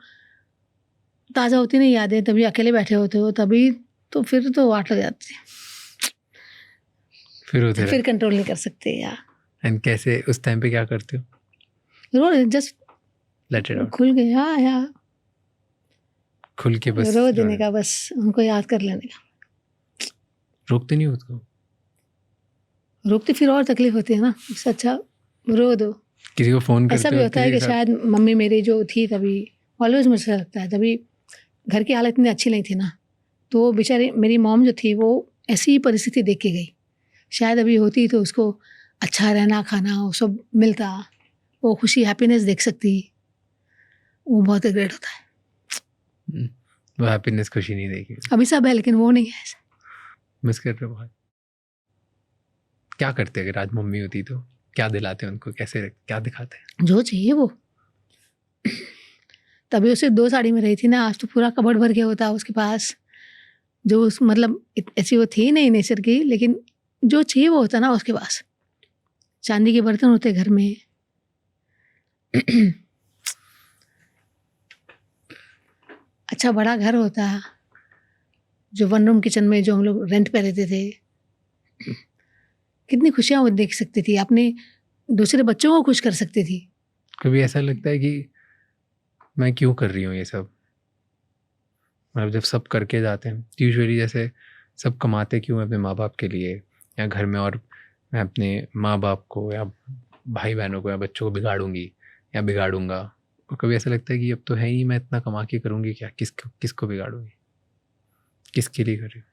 Speaker 2: ताज़ा होती नहीं यादें, तभी अकेले बैठे होते हो तभी तो फिर तो वाट लग जाती है, फिर कंट्रोल नहीं कर सकते यार।
Speaker 1: एंड कैसे उस टाइम पे क्या करते हो?
Speaker 2: रो, जस्ट
Speaker 1: लेट इट आउट,
Speaker 2: खुल गए, हाँ,
Speaker 1: खुल के बस
Speaker 2: रो देने का, बस उनको याद कर लेने का।
Speaker 1: रोकते नहीं उसको?
Speaker 2: रोकते फिर और तकलीफ होती है ना, इससे अच्छा रो दो।
Speaker 1: किसी को फोन करते
Speaker 2: ऐसा भी होता है कि शायद मम्मी मेरी जो थी तभी, ऑलवेज मुझे लगता है तभी घर की हालत इतनी अच्छी नहीं थी ना, तो बेचारी मेरी मॉम जो थी वो ऐसी ही परिस्थिति देख के गई, शायद अभी होती तो उसको अच्छा रहना खाना वो सब मिलता, वो खुशी हैप्पीनेस देख सकती, वो बहुत रिग्रेट होता है।
Speaker 1: वो हैप्पीनेस खुशी नहीं देखी,
Speaker 2: अभी सब है लेकिन वो नहीं है, ऐसा
Speaker 1: मिस कर रहे हो बहुत। क्या करते अगर आज मम्मी होती तो क्या दिलाते उनको, कैसे क्या दिखाते?
Speaker 2: जो चाहिए वो, तभी उसे 2 साड़ी में रही थी ना, आज तो पूरा कबर्ड भर गया होता उसके पास, जो उस मतलब ऐसी वो थी नहीं नेचर की, लेकिन जो चाहिए वो होता ना उसके पास, चांदी के बर्तन होते घर में, अच्छा बड़ा घर होता, जो 1 रूम किचन में जो हम लोग रेंट पे रहते थे, कितनी खुशियाँ वो देख सकती थी, अपने दूसरे बच्चों को खुश कर सकती थी।
Speaker 1: कभी ऐसा लगता है कि मैं क्यों कर रही हूँ ये सब, मतलब जब सब करके जाते हैं यूजुअली, जैसे सब कमाते क्यों अपने माँ बाप के लिए या घर में, और मैं अपने माँ बाप को या भाई बहनों को या बच्चों को बिगाड़ूंगी या बिगाड़ूंगा, और कभी ऐसा लगता है कि अब तो है ही, मैं इतना कमा के करूँगी क्या, किसको बिगाड़ूंगी, किसके लिए कर रही हूँ?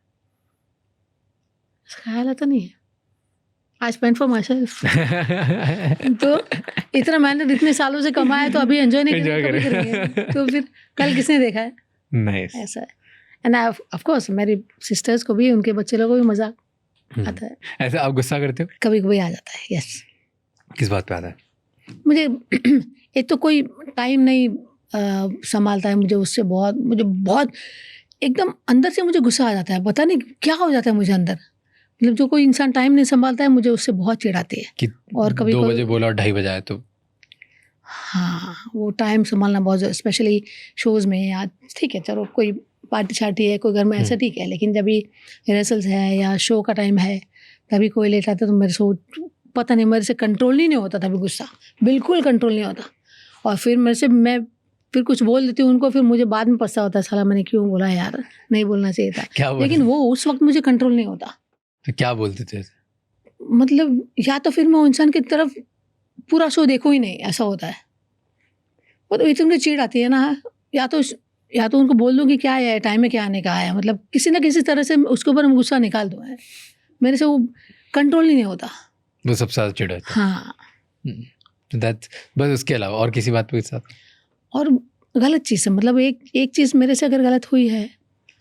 Speaker 2: ख्याल आता नहीं है, I spend for my self, तो इतना मैंने इतने सालों से कमाया तो अभी एंजॉय नहीं करेंगे तो फिर कल किसने देखा है?
Speaker 1: नाइस।
Speaker 2: ऐसा है, एंड ऑफ कोर्स मेरी सिस्टर्स को भी, उनके बच्चे लोगों को भी मजाक आता है।
Speaker 1: ऐसे आप गुस्सा करते हो?
Speaker 2: कभी कभी आ जाता है, यस।
Speaker 1: किस बात पे आता है?
Speaker 2: मुझे एक तो कोई टाइम नहीं संभालता है, मुझे बहुत एकदम अंदर से मुझे गुस्सा आ जाता है, पता नहीं क्या हो जाता है मुझे अंदर। मतलब जो कोई इंसान टाइम नहीं संभालता है, मुझे उससे बहुत चिढ़ आती है।
Speaker 1: कि
Speaker 2: और कभी
Speaker 1: 2 बजे बोला और 2:30 बजे आए तो?
Speaker 2: हाँ, वो टाइम संभालना बहुत स्पेशली शोज़ में, या ठीक है चलो कोई पार्टी शार्टी है कोई घर में ऐसा ठीक है, लेकिन जब भी रिहर्सल्स है या शो का टाइम है तभी कोई लेट आता है तो मेरे से पता नहीं, मेरे से कंट्रोल ही नहीं होता, तभी गुस्सा बिल्कुल कंट्रोल नहीं होता। और फिर मैं फिर कुछ बोल देती हूँ उनको, फिर मुझे बाद में पछतावा होता है, साला मैंने क्यों बोला यार, नहीं बोलना चाहिए था। लेकिन वो उस वक्त मुझे कंट्रोल नहीं होता।
Speaker 1: तो क्या बोलते थे?
Speaker 2: मतलब या तो फिर मैं उस इंसान की तरफ पूरा शो देखूँ ही नहीं, ऐसा होता है। वो तो इतनी चिढ़ आती है ना, या तो उनको बोल दूँ कि क्या है टाइम में क्या आने का है, मतलब किसी ना किसी तरह से उसके ऊपर हम गुस्सा निकाल दूँ। मेरे से वो कंट्रोल ही नहीं होता,
Speaker 1: वो सबसे ज़्यादा चिढ़ होता है।
Speaker 2: हाँ।
Speaker 1: बस उसके अलावा और किसी बात पे गुस्सा?
Speaker 2: और गलत चीज़ से, मतलब एक चीज़ मेरे से अगर गलत हुई है,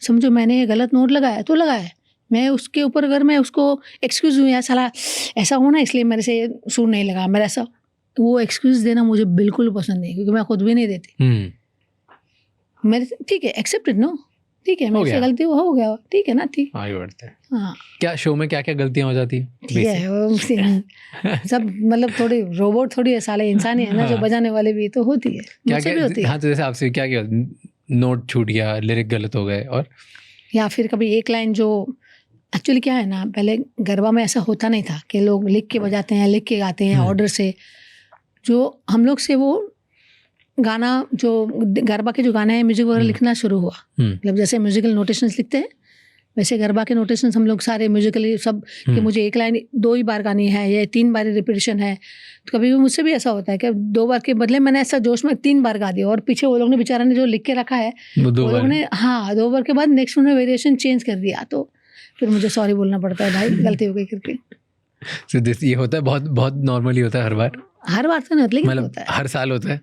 Speaker 2: समझो मैंने ये गलत नोट लगाया तो लगाया, मैं उसके ऊपर अगर मैं उसको एक्सक्यूज़ दूँ, या साला ऐसा हो ना इसलिए मेरे से सूट नहीं लगा मेरा ऐसा, तो वो एक्सक्यूज़ देना मुझे बिल्कुल पसंद नहीं, क्योंकि मैं खुद भी नहीं देती। मेरे ठीक है, एक्सेप्टेड नो, ठीक है मेरे से गलती हो गया, ठीक है ना, ठीक
Speaker 1: आगे बढ़ते हैं।
Speaker 2: हाँ।
Speaker 1: क्या शो में क्या क्या गलतियाँ हो जाती हैं?
Speaker 2: ठीक है, वो सब मतलब थोड़ी रोबोट थोड़ी है, साले इंसान ही है ना, जो बजाने वाले भी तो होती है, मुझसे भी होती है।
Speaker 1: हाँ, तो जैसे आपसे क्या क्या नोट छूट गया, लिरिक गलत हो गए, और
Speaker 2: या फिर कभी एक लाइन जो एक्चुअली क्या है ना, पहले गरबा में ऐसा होता नहीं था कि लोग लिख के बजाते हैं, लिख के गाते हैं ऑर्डर से। जो हम लोग से वो गाना, जो गरबा के जो गाने हैं म्यूजिक वगैरह लिखना शुरू हुआ, मतलब जैसे म्यूजिकल नोटेशंस लिखते हैं वैसे गरबा के नोटेशंस हम लोग सारे म्यूजिकली सब, कि मुझे एक लाइन 2 ही बार गानी है या 3 बार रिपीटिशन है। तो कभी भी मुझसे भी ऐसा होता है कि 2 बार के बदले मैंने ऐसा जोश में 3 बार गा दिया, और पीछे वो लोग ने बेचारा ने जो लिख के रखा है वो लोग ने 2 बार के बाद नेक्स्ट में वेरिएशन चेंज कर दिया, तो फिर मुझे सॉरी बोलना पड़ता है, भाई गलती हो गई करके।
Speaker 1: So ये होता है, बहुत बहुत नॉर्मली होता है हर बार
Speaker 2: तो नहीं, लेकिन होता है,
Speaker 1: हर साल होता है।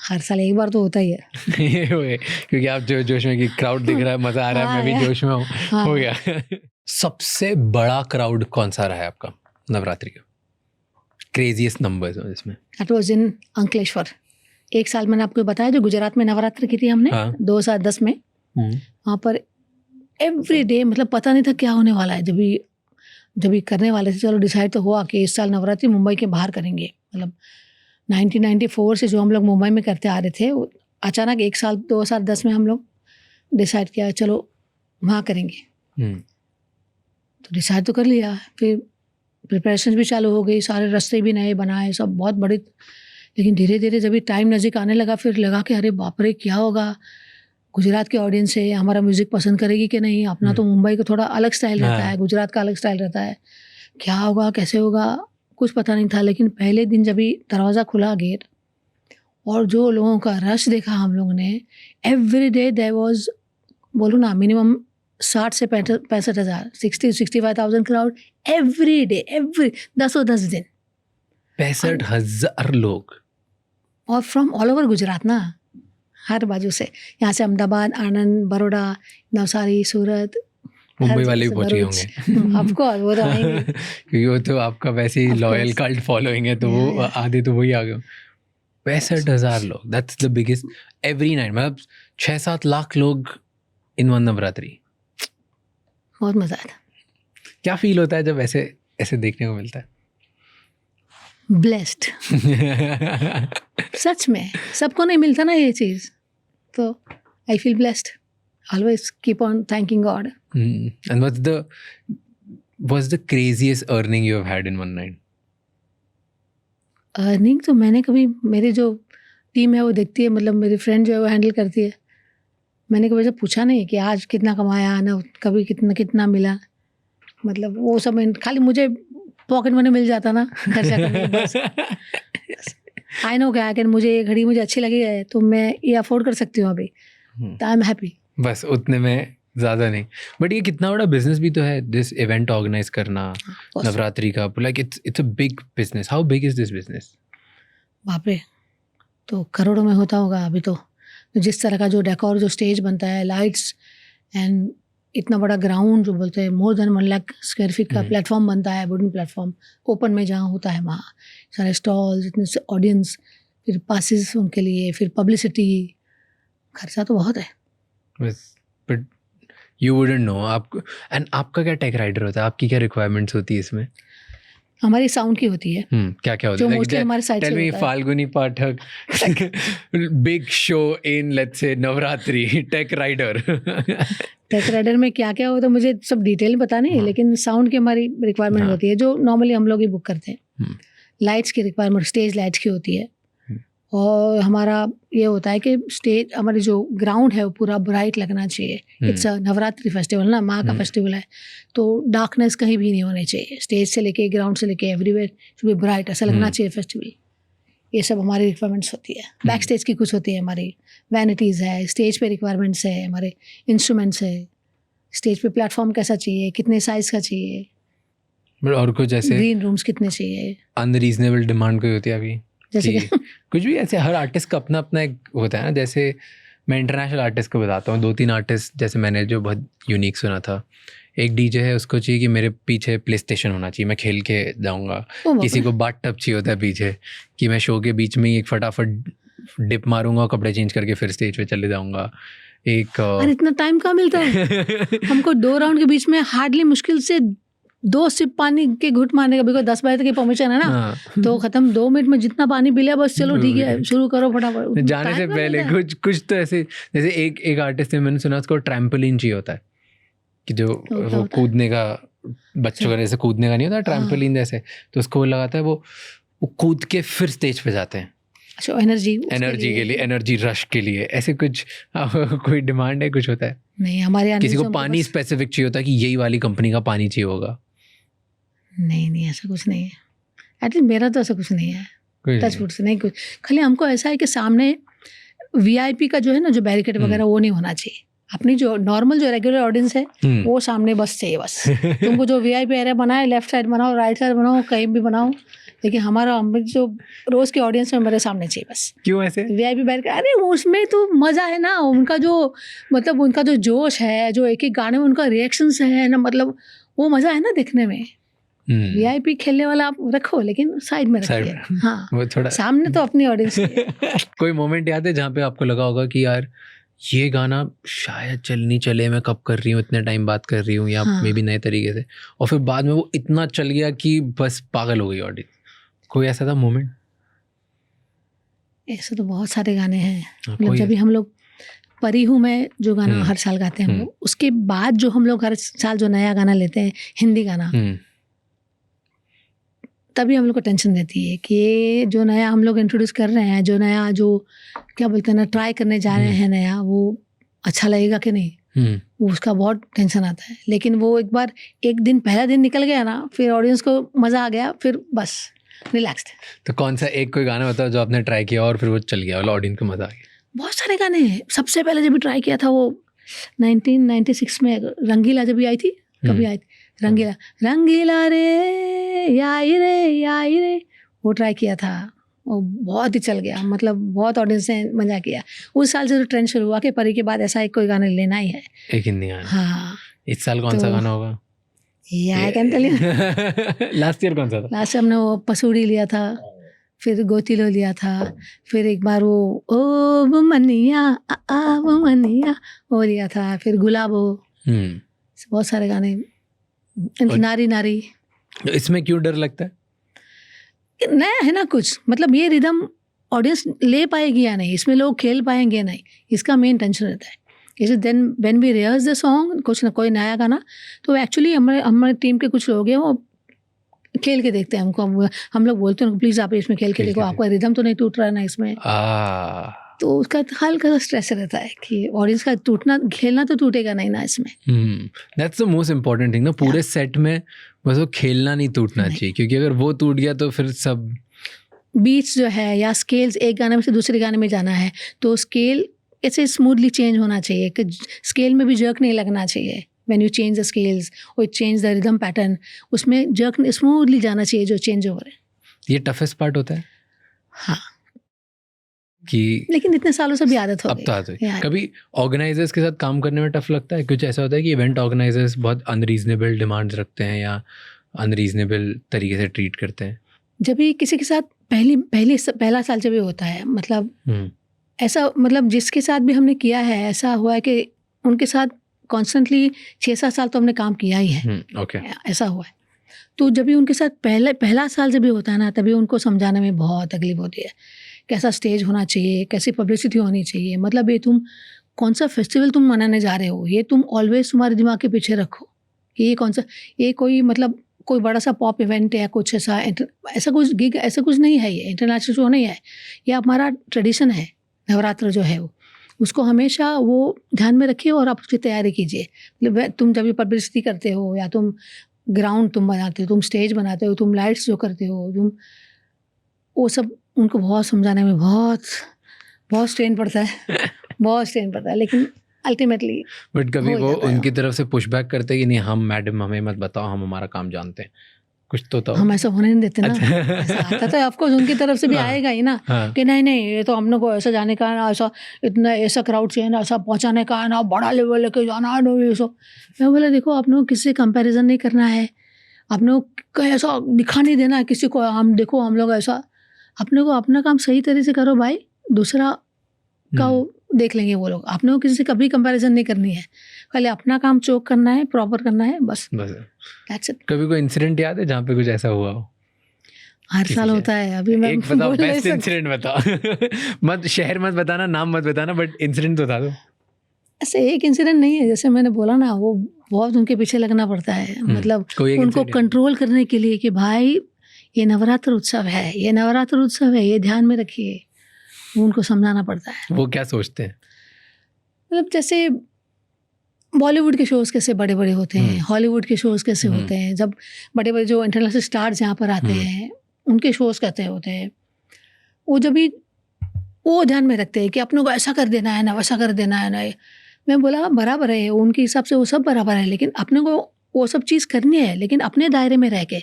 Speaker 2: हर साल एक बार तो होता ही है।
Speaker 1: ये क्योंकि आप जो जोश में कि क्राउड दिख रहा है, मजा आ रहा है, मैं भी जोश में हूँ, हो गया। सबसे बड़ा क्राउड कौन सा रहा है आपका नवरात्रि का? क्रेजीएस्ट नंबर्स इसमें?
Speaker 2: That was in Ankleshwar. एक साल मैंने आपको बताया जो गुजरात में नवरात्रि की थी हमने, 2010 में। वहाँ पर एवरी डे, मतलब पता नहीं था क्या होने वाला है। जब भी करने वाले थे, चलो डिसाइड तो हुआ कि इस साल नवरात्रि मुंबई के बाहर करेंगे। मतलब 1994 से जो हम लोग मुंबई में करते आ रहे थे, अचानक एक साल 2010 में हम लोग डिसाइड किया चलो वहाँ करेंगे। तो डिसाइड तो कर लिया, फिर प्रिपरेशन भी चालू हो गई, सारे रास्ते भी नए बनाए, सब बहुत बड़े। लेकिन धीरे धीरे जब भी टाइम नज़दीक आने लगा, फिर लगा कि अरे बाप रे क्या होगा, गुजरात के ऑडियंस है, हमारा म्यूज़िक पसंद करेगी कि नहीं। अपना तो मुंबई का थोड़ा अलग स्टाइल रहता है, गुजरात का अलग स्टाइल रहता है, क्या होगा कैसे होगा कुछ पता नहीं था। लेकिन पहले दिन जब भी दरवाज़ा खुला गेट, और जो लोगों का रश देखा हम लोगों ने, एवरी डे देयर वाज, बोलूँ ना, मिनिमम 60 से 65 हज़ार, 60-65,000 क्राउड एवरी डे, एवरी 10 दिन
Speaker 1: 65,000 लोग,
Speaker 2: और फ्रॉम ऑल ओवर गुजरात ना, हर बाजू से, यहाँ से अहमदाबाद, आनंद, बड़ौदा, नवसारी, सूरत,
Speaker 1: मुंबई वाले भी पहुंचे होंगे
Speaker 2: आपको, वो तो आएंगे
Speaker 1: क्योंकि वो तो आपका वैसे ही लॉयल कल्ट फॉलोइंग है, तो वो आधे तो वही आ गए। 65,000 लोग, that's the biggest every night, मतलब 6-7 लाख लोग इन वन नवरात्रि।
Speaker 2: बहुत मजा आता।
Speaker 1: क्या फील होता है जब ऐसे देखने को मिलता है?
Speaker 2: ब्लेस्ड सच में सबको नहीं मिलता ना ये चीज़, तो I feel blessed, always keep on thanking God.
Speaker 1: And what's the craziest earning you have had in one night?
Speaker 2: Earning तो मैंने कभी, मेरी जो टीम है वो देखती है, मतलब मेरी फ्रेंड जो है वो हैंडल करती है, मैंने कभी पूछा नहीं कि आज कितना कमाया ना, कभी कितना मिला। मतलब वो सब खाली मुझे पॉकेट मनी मिल जाता ना खर्चा करने के बस। आई नो क्या कि मुझे ये घड़ी मुझे अच्छी लगी है तो मैं ये अफोर्ड कर सकती हूँ अभी, तो आई एम हैप्पी, बस
Speaker 1: उतने में ज़्यादा नहीं। बट ये कितना बड़ा बिजनेस भी तो है, दिस इवेंट ऑर्गेनाइज करना नवरात्रि का, like it's a big business. How big is this business?
Speaker 2: बाप रे, तो करोड़ों में होता होगा अभी तो जिस तरह का जो डेकोर, जो स्टेज बनता है, लाइट्स, एंड इतना बड़ा ग्राउंड जो बोलते हैं more than 1 lakh square feet का प्लेटफॉर्म बनता है, वुडन प्लेटफॉर्म ओपन में जहाँ होता है वहाँ सारे स्टॉल्स, इतने से ऑडियंस, फिर पासिस उनके लिए, फिर पब्लिसिटी, खर्चा तो बहुत है।
Speaker 1: बट यू वुडंट नो आपको। एंड आपका क्या टेक राइडर होता है, आपकी क्या रिक्वायरमेंट्स होती है इसमें?
Speaker 2: हमारी साउंड की होती है,
Speaker 1: क्या क्या होता
Speaker 2: जो
Speaker 1: है?
Speaker 2: मोस्टली हमारे साइड से
Speaker 1: टेल मी
Speaker 2: होता है।
Speaker 1: Falguni Pathak big show in let's say Navratri tech rider.
Speaker 2: Tech rider में क्या क्या होता है मुझे सब डिटेल पता नहीं है, लेकिन साउंड की हमारी रिक्वायरमेंट
Speaker 1: हाँ।
Speaker 2: होती है जो नॉर्मली हम लोग ही बुक करते हैं। लाइट्स की रिक्वायरमेंट स्टेज लाइट्स की होती है, और हमारा ये होता है कि स्टेज हमारी जो ग्राउंड है वो पूरा ब्राइट लगना चाहिए। इट्स अ नवरात्रि फेस्टिवल ना, माँ का फेस्टिवल है, तो डार्कनेस कहीं भी नहीं होनी चाहिए। स्टेज से लेके ग्राउंड से लेके एवरीवेयर शुड बी ब्राइट, ऐसा लगना चाहिए फेस्टिवल। ये सब हमारी रिक्वायरमेंट्स होती है। बैक स्टेज की कुछ होती है हमारी, वैनिटीज़ है, स्टेज पे रिक्वायरमेंट्स है, हमारे इंस्ट्रूमेंट्स है, स्टेज पे प्लेटफॉर्म कैसा चाहिए, कितने साइज़ का चाहिए,
Speaker 1: और कुछ ऐसे
Speaker 2: ग्रीन रूम्स कितने चाहिए,
Speaker 1: अनरीजनेबल डिमांड कोई होती है अभी?
Speaker 2: जैसे
Speaker 1: कि कुछ भी ऐसे हर आर्टिस्ट का अपना अपना एक होता है ना। जैसे मैं इंटरनेशनल आर्टिस्ट को बताता हूँ, 2-3 आर्टिस्ट जैसे मैंने जो बहुत यूनिक सुना था, एक डीजे है उसको चाहिए कि मेरे पीछे प्ले स्टेशन होना चाहिए, मैं खेल के जाऊँगा। किसी को बाट टब चाहिए होता है पीछे कि मैं शो के बीच में ही एक फटाफट डिप मारूंगा, कपड़े चेंज करके फिर स्टेज पे चले जाऊँगा। एक
Speaker 2: अरे इतना टाइम कहाँ मिलता है हमको 2 राउंड के बीच में हार्डली मुश्किल से 2 सिप पानी के घुट मारने का, बिकॉज 10 बजे तक की परमिशन है ना, तो खत्म 2 मिनट में जितना पानी पी लिया बस, चलो ठीक है शुरू करो फटाफट।
Speaker 1: जाने से पहले कुछ तो ऐसे, जैसे एक आर्टिस्ट है मैंने सुना उसको ट्रैम्पोलिन चाहिए होता है कि जो वो कूदने का, बच्चों का जैसे कूदने का नहीं होता ट्रैम्पोलिन जैसे, तो उसको लगाता है, वो कूद के फिर स्टेज पे जाते हैं।
Speaker 2: अच्छा, एनर्जी
Speaker 1: के लिए, एनर्जी रश के लिए, ऐसे कुछ कोई डिमांड है, कुछ होता है?
Speaker 2: नहीं, हमारे यहाँ
Speaker 1: किसी को पानी स्पेसिफिक चाहिए होता है कि यही वाली कंपनी का पानी चाहिए होगा?
Speaker 2: नहीं ऐसा कुछ नहीं है। एटलीस्ट मेरा तो ऐसा कुछ नहीं है, टच फुट से नहीं कुछ। खाली हमको ऐसा है कि सामने VIP का जो है ना, जो बैरिकेड वगैरह वो नहीं होना चाहिए। अपनी जो नॉर्मल जो रेगुलर ऑडियंस है वो सामने बस चाहिए बस। तुमको जो VIP एरिया बनाए, लेफ्ट साइड बनाओ, राइट साइड बनाओ, कहीं भी बनाओ, लेकिन हमारा जो रोज की ऑडियंस है मेरे सामने चाहिए बस।
Speaker 1: क्यों ऐसे?
Speaker 2: VIP बैरिकेड, अरे उसमें तो मजा है ना, उनका जो मतलब उनका जो जोश है, जो एक एक गाने में उनका रिएक्शंस है ना, मतलब वो मजा है ना देखने में। VIP खेलने वाला आप रखो, लेकिन साइड में रखिए। हाँ,
Speaker 1: वो थोड़ा
Speaker 2: सामने तो अपनी ऑडियंस।
Speaker 1: कोई मोमेंट याद है जहाँ पे आपको लगा होगा कि यार ये गाना शायद नहीं चले, मैं कब कर रही हूँ, इतने टाइम बाद कर रही हूँ, या मे बी नए तरीके से, और फिर बाद में वो इतना चल गया कि बस पागल हो गई ऑडियंस? कोई ऐसा था मोमेंट?
Speaker 2: ऐसे तो बहुत सारे गाने हैं। मतलब जब भी हम लोग परी हूँ मैं जो गाना हर साल गाते हैं, उसके बाद जो हम लोग हर साल जो नया गाना लेते हैं, हिंदी गाना, तभी हम लोग को टेंशन रहती है कि ये जो नया हम लोग इंट्रोड्यूस कर रहे हैं, जो नया जो क्या बोलते हैं ना, ट्राई करने जा रहे हैं नया, वो अच्छा लगेगा कि नहीं, वो उसका बहुत टेंशन आता है। लेकिन वो एक बार एक दिन पहला दिन निकल गया ना, फिर ऑडियंस को मज़ा आ गया, फिर बस रिलैक्स्ड।
Speaker 1: तो कौन सा एक कोई गाना बताओ जो आपने ट्राई किया और फिर वो चल गया, ऑडियंस को मज़ा आ गया?
Speaker 2: बहुत सारे गाने हैं। सबसे पहले जब भी ट्राई किया था वो 1996 में रंगीला जब भी आई थी, कभी आई थी रंगीला, रंगीला रे याई रे, वो ट्राई किया था, वो बहुत ही चल गया, मतलब बहुत ऑडियंस ने मजा किया। उस साल से तो ट्रेंड शुरू हुआ कि परी के बाद ऐसा एक कोई गाना लेना ही है, एक
Speaker 1: हिंदी गाना।
Speaker 2: हाँ,
Speaker 1: इस साल कौन सा गाना होगा?
Speaker 2: I can tell you.
Speaker 1: Last year कौन सा था?
Speaker 2: लास्ट हमने वो पसूड़ी लिया था, फिर गोतिलो लिया था, फिर एक बार वो ओ वो मनिया वो लिया था, फिर गुलाबो, बहुत सारे गाने, नारी नारी।
Speaker 1: इसमें क्यों डर लगता है?
Speaker 2: नया है ना कुछ, मतलब ये रिदम ऑडियंस ले पाएगी या नहीं, इसमें लोग खेल पाएंगे या नहीं, इसका मेन टेंशन रहता है। जैसे then when we rehearse the song, कुछ ना कोई नया गाना, तो एक्चुअली हमारे टीम के कुछ लोग हैं वो खेल के देखते हैं हमको, हम लोग बोलते हैं प्लीज़ आप इसमें खेल के देखो, आपका रिदम तो नहीं टूट रहा है ना इसमें। तो उसका हल्का सा स्ट्रेस रहता है कि ऑडियंस का टूटना, खेलना तो टूटेगा नहीं ना इसमें।
Speaker 1: That's the most important thing ना, पूरे सेट में बस वो खेलना नहीं टूटना चाहिए, क्योंकि अगर वो टूट गया तो फिर सब
Speaker 2: बीट्स जो है या स्केल्स, एक गाने में से दूसरे गाने में जाना है तो स्केल ऐसे स्मूथली चेंज होना चाहिए कि स्केल में भी जर्क नहीं लगना चाहिए। When you change the scales और चेंज द रिदम पैटर्न, उसमें जर्क स्मूथली जाना चाहिए जो चेंज हो रहा है।
Speaker 1: ये टफेस्ट पार्ट होता है।
Speaker 2: हाँ,
Speaker 1: कि
Speaker 2: लेकिन इतने सालों से भी आदत हो
Speaker 1: अब
Speaker 2: गई।
Speaker 1: तो आते
Speaker 2: Yeah.
Speaker 1: कभी ऑर्गेनाइजर्स के साथ काम करने में टफ लगता है? कुछ ऐसा होता है कि इवेंट ऑर्गेनाइजर्स बहुत अनरीजनेबल डिमांड्स रखते हैं या अनरीजनेबल तरीके से ट्रीट करते हैं?
Speaker 2: जब भी किसी के साथ पहला साल जब भी होता है, मतलब ऐसा, मतलब जिसके साथ भी हमने किया है ऐसा हुआ है कि उनके साथ कॉन्स्टेंटली 6-7 साल तो हमने काम किया ही है।
Speaker 1: ओके।
Speaker 2: ऐसा हुआ है। तो जब भी उनके साथ पहला साल जब भी होता है ना, तभी उनको समझाने में बहुत तकलीफ होती है। कैसा स्टेज होना चाहिए, कैसी पब्लिसिटी होनी चाहिए, मतलब ये तुम कौन सा फेस्टिवल तुम मनाने जा रहे हो, ये तुम ऑलवेज तुम्हारे दिमाग के पीछे रखो कि ये कौन सा, ये कोई मतलब कोई बड़ा सा पॉप इवेंट है, कुछ ऐसा कुछ गिग, ऐसा कुछ नहीं है, ये इंटरनेशनल शो नहीं है, ये हमारा ट्रेडिशन है। नवरात्र जो है वो, उसको हमेशा वो ध्यान में रखिए और आप उसकी तैयारी कीजिए। मतलब तुम जब भी पब्लिसिटी करते हो या तुम ग्राउंड तुम बनाते हो, तुम स्टेज बनाते हो, तुम लाइट्स जो करते हो, तुम वो सब उनको बहुत समझाने में बहुत स्ट्रेन पड़ता है बहुत स्ट्रेन पड़ता है, लेकिन अल्टीमेटली।
Speaker 1: बट कभी
Speaker 2: हो
Speaker 1: वो
Speaker 2: जाता है।
Speaker 1: उनकी तरफ से पुशबैक करते हैं कि नहीं हम मैडम हमें मत बताओ, हम हमारा काम जानते हैं, कुछ तो
Speaker 2: हम ऐसा होने नहीं देते ना। ऐसा आता तो ऑफकोर्स उनकी तरफ से भी
Speaker 1: हाँ,
Speaker 2: आएगा ही ना,
Speaker 1: हाँ।
Speaker 2: कि नहीं ये तो हमने को ऐसा जाने का है ना, ऐसा इतना ऐसा क्राउड चाहिए ना, ऐसा पहुंचाने का है ना, बड़ा लेवल लेके जाना है ना, ये सब। मैं बोला देखो आपने को किसी से कंपैरिजन नहीं करना है, आपने को ऐसा दिखा नहीं देना है किसी को, हम देखो हम लोग ऐसा, अपने को अपना काम सही तरह से करो भाई, दूसरा का वो देख लेंगे वो लोग। आपने को किसी से कभी कंपैरिजन नहीं करनी है, खाली अपना काम चोक करना है, प्रॉपर करना है, बस दैट्स इट।
Speaker 1: कभी कोई इंसिडेंट याद है जहाँ पे कुछ ऐसा हुआ हो?
Speaker 2: हर साल होता है। अभी मैं
Speaker 1: एक बताओ,
Speaker 2: बोल नहीं
Speaker 1: बेस्ट
Speaker 2: सकती।
Speaker 1: इंसिडेंट बताओ मत शहर मत बताना, नाम मत बताना, बट इंसिडेंट तो बता दो।
Speaker 2: ऐसे एक इंसिडेंट नहीं है, जैसे मैंने बोला ना, वो बहुत उनके पीछे लगना पड़ता है, मतलब
Speaker 1: कोई एक
Speaker 2: उनको
Speaker 1: incident?
Speaker 2: कंट्रोल करने के लिए कि भाई ये नवरात्र उत्सव है, ये नवरात्र उत्सव है, ये ध्यान में रखिए, उनको समझाना पड़ता है।
Speaker 1: वो क्या सोचते हैं?
Speaker 2: मतलब जैसे बॉलीवुड के शोज़ कैसे बड़े बड़े होते हैं, हॉलीवुड के शोज़ कैसे होते हैं, जब बड़े बड़े जो इंटरनेशनल स्टार्स यहाँ पर आते हैं उनके शोज़ कैसे होते हैं, वो जब भी वो ध्यान में रखते हैं कि अपनों को ऐसा कर देना है ना, वैसा कर देना है ना। मैं बोला बराबर है, उनके हिसाब से वो सब बराबर है, लेकिन अपने को वो सब चीज़ करनी है, लेकिन अपने दायरे में रह के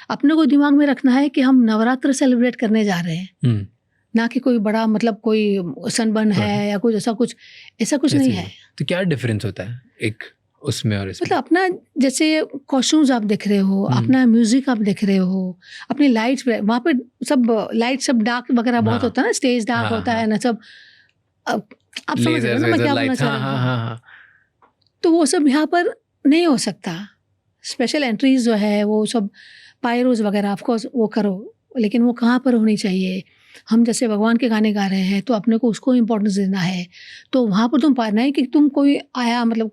Speaker 2: अपने को दिमाग में रखना है कि हम नवरात्र सेलिब्रेट करने जा रहे हैं, ना कि कोई बड़ा मतलब कोई सनबर्न है या कुछ ऐसा कुछ नहीं है।
Speaker 1: तो क्या डिफरेंस होता है एक उसमें और इसमें?
Speaker 2: मतलब अपना जैसे कॉस्ट्यूम्स आप देख रहे हो, अपना म्यूजिक आप देख रहे हो, अपनी लाइट्स, वहाँ पे सब लाइट सब डार्क वगैरह बहुत होता है ना, स्टेज डार्क होता है ना, सब आप समझ रहे हो ना मैं क्या बोलना चाह रहा हूँ। तो वो सब यहाँ पर नहीं हो सकता। स्पेशल एंट्रीज जो है वो सब पायरोज वगैरह ऑफकोर्स वो करो, लेकिन वो कहाँ पर होनी चाहिए। हम जैसे भगवान के गाने गा रहे हैं तो अपने को उसको इम्पोर्टेंस देना है, तो वहाँ पर तुम पाना है कि तुम कोई आया मतलब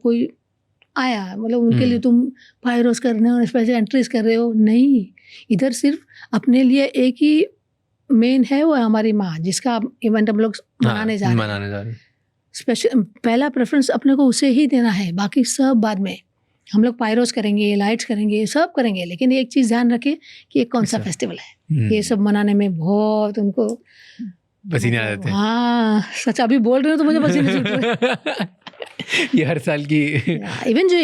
Speaker 2: उनके लिए तुम पायरोस कर रहे हो और स्पेशल एंट्रीज कर रहे हो, नहीं। इधर सिर्फ अपने लिए एक ही मेन है, वो है हमारी माँ, जिसका इवेंट हम लोग मनाने जा रहे हैं। स्पेशल पहला प्रेफरेंस अपने को उसे ही देना है, बाकी सब बाद में। हम लोग पायरोस करेंगे, लाइट्स करेंगे, सब करेंगे, लेकिन एक चीज़ ध्यान रखें कि ये कौन सा फेस्टिवल है। ये सब मनाने में बहुत उनको
Speaker 1: पसीने आ जाते हैं।
Speaker 2: हाँ सच, अभी बोल रहे हो तो मुझे पसीने छूट रहे।
Speaker 1: ये हर साल की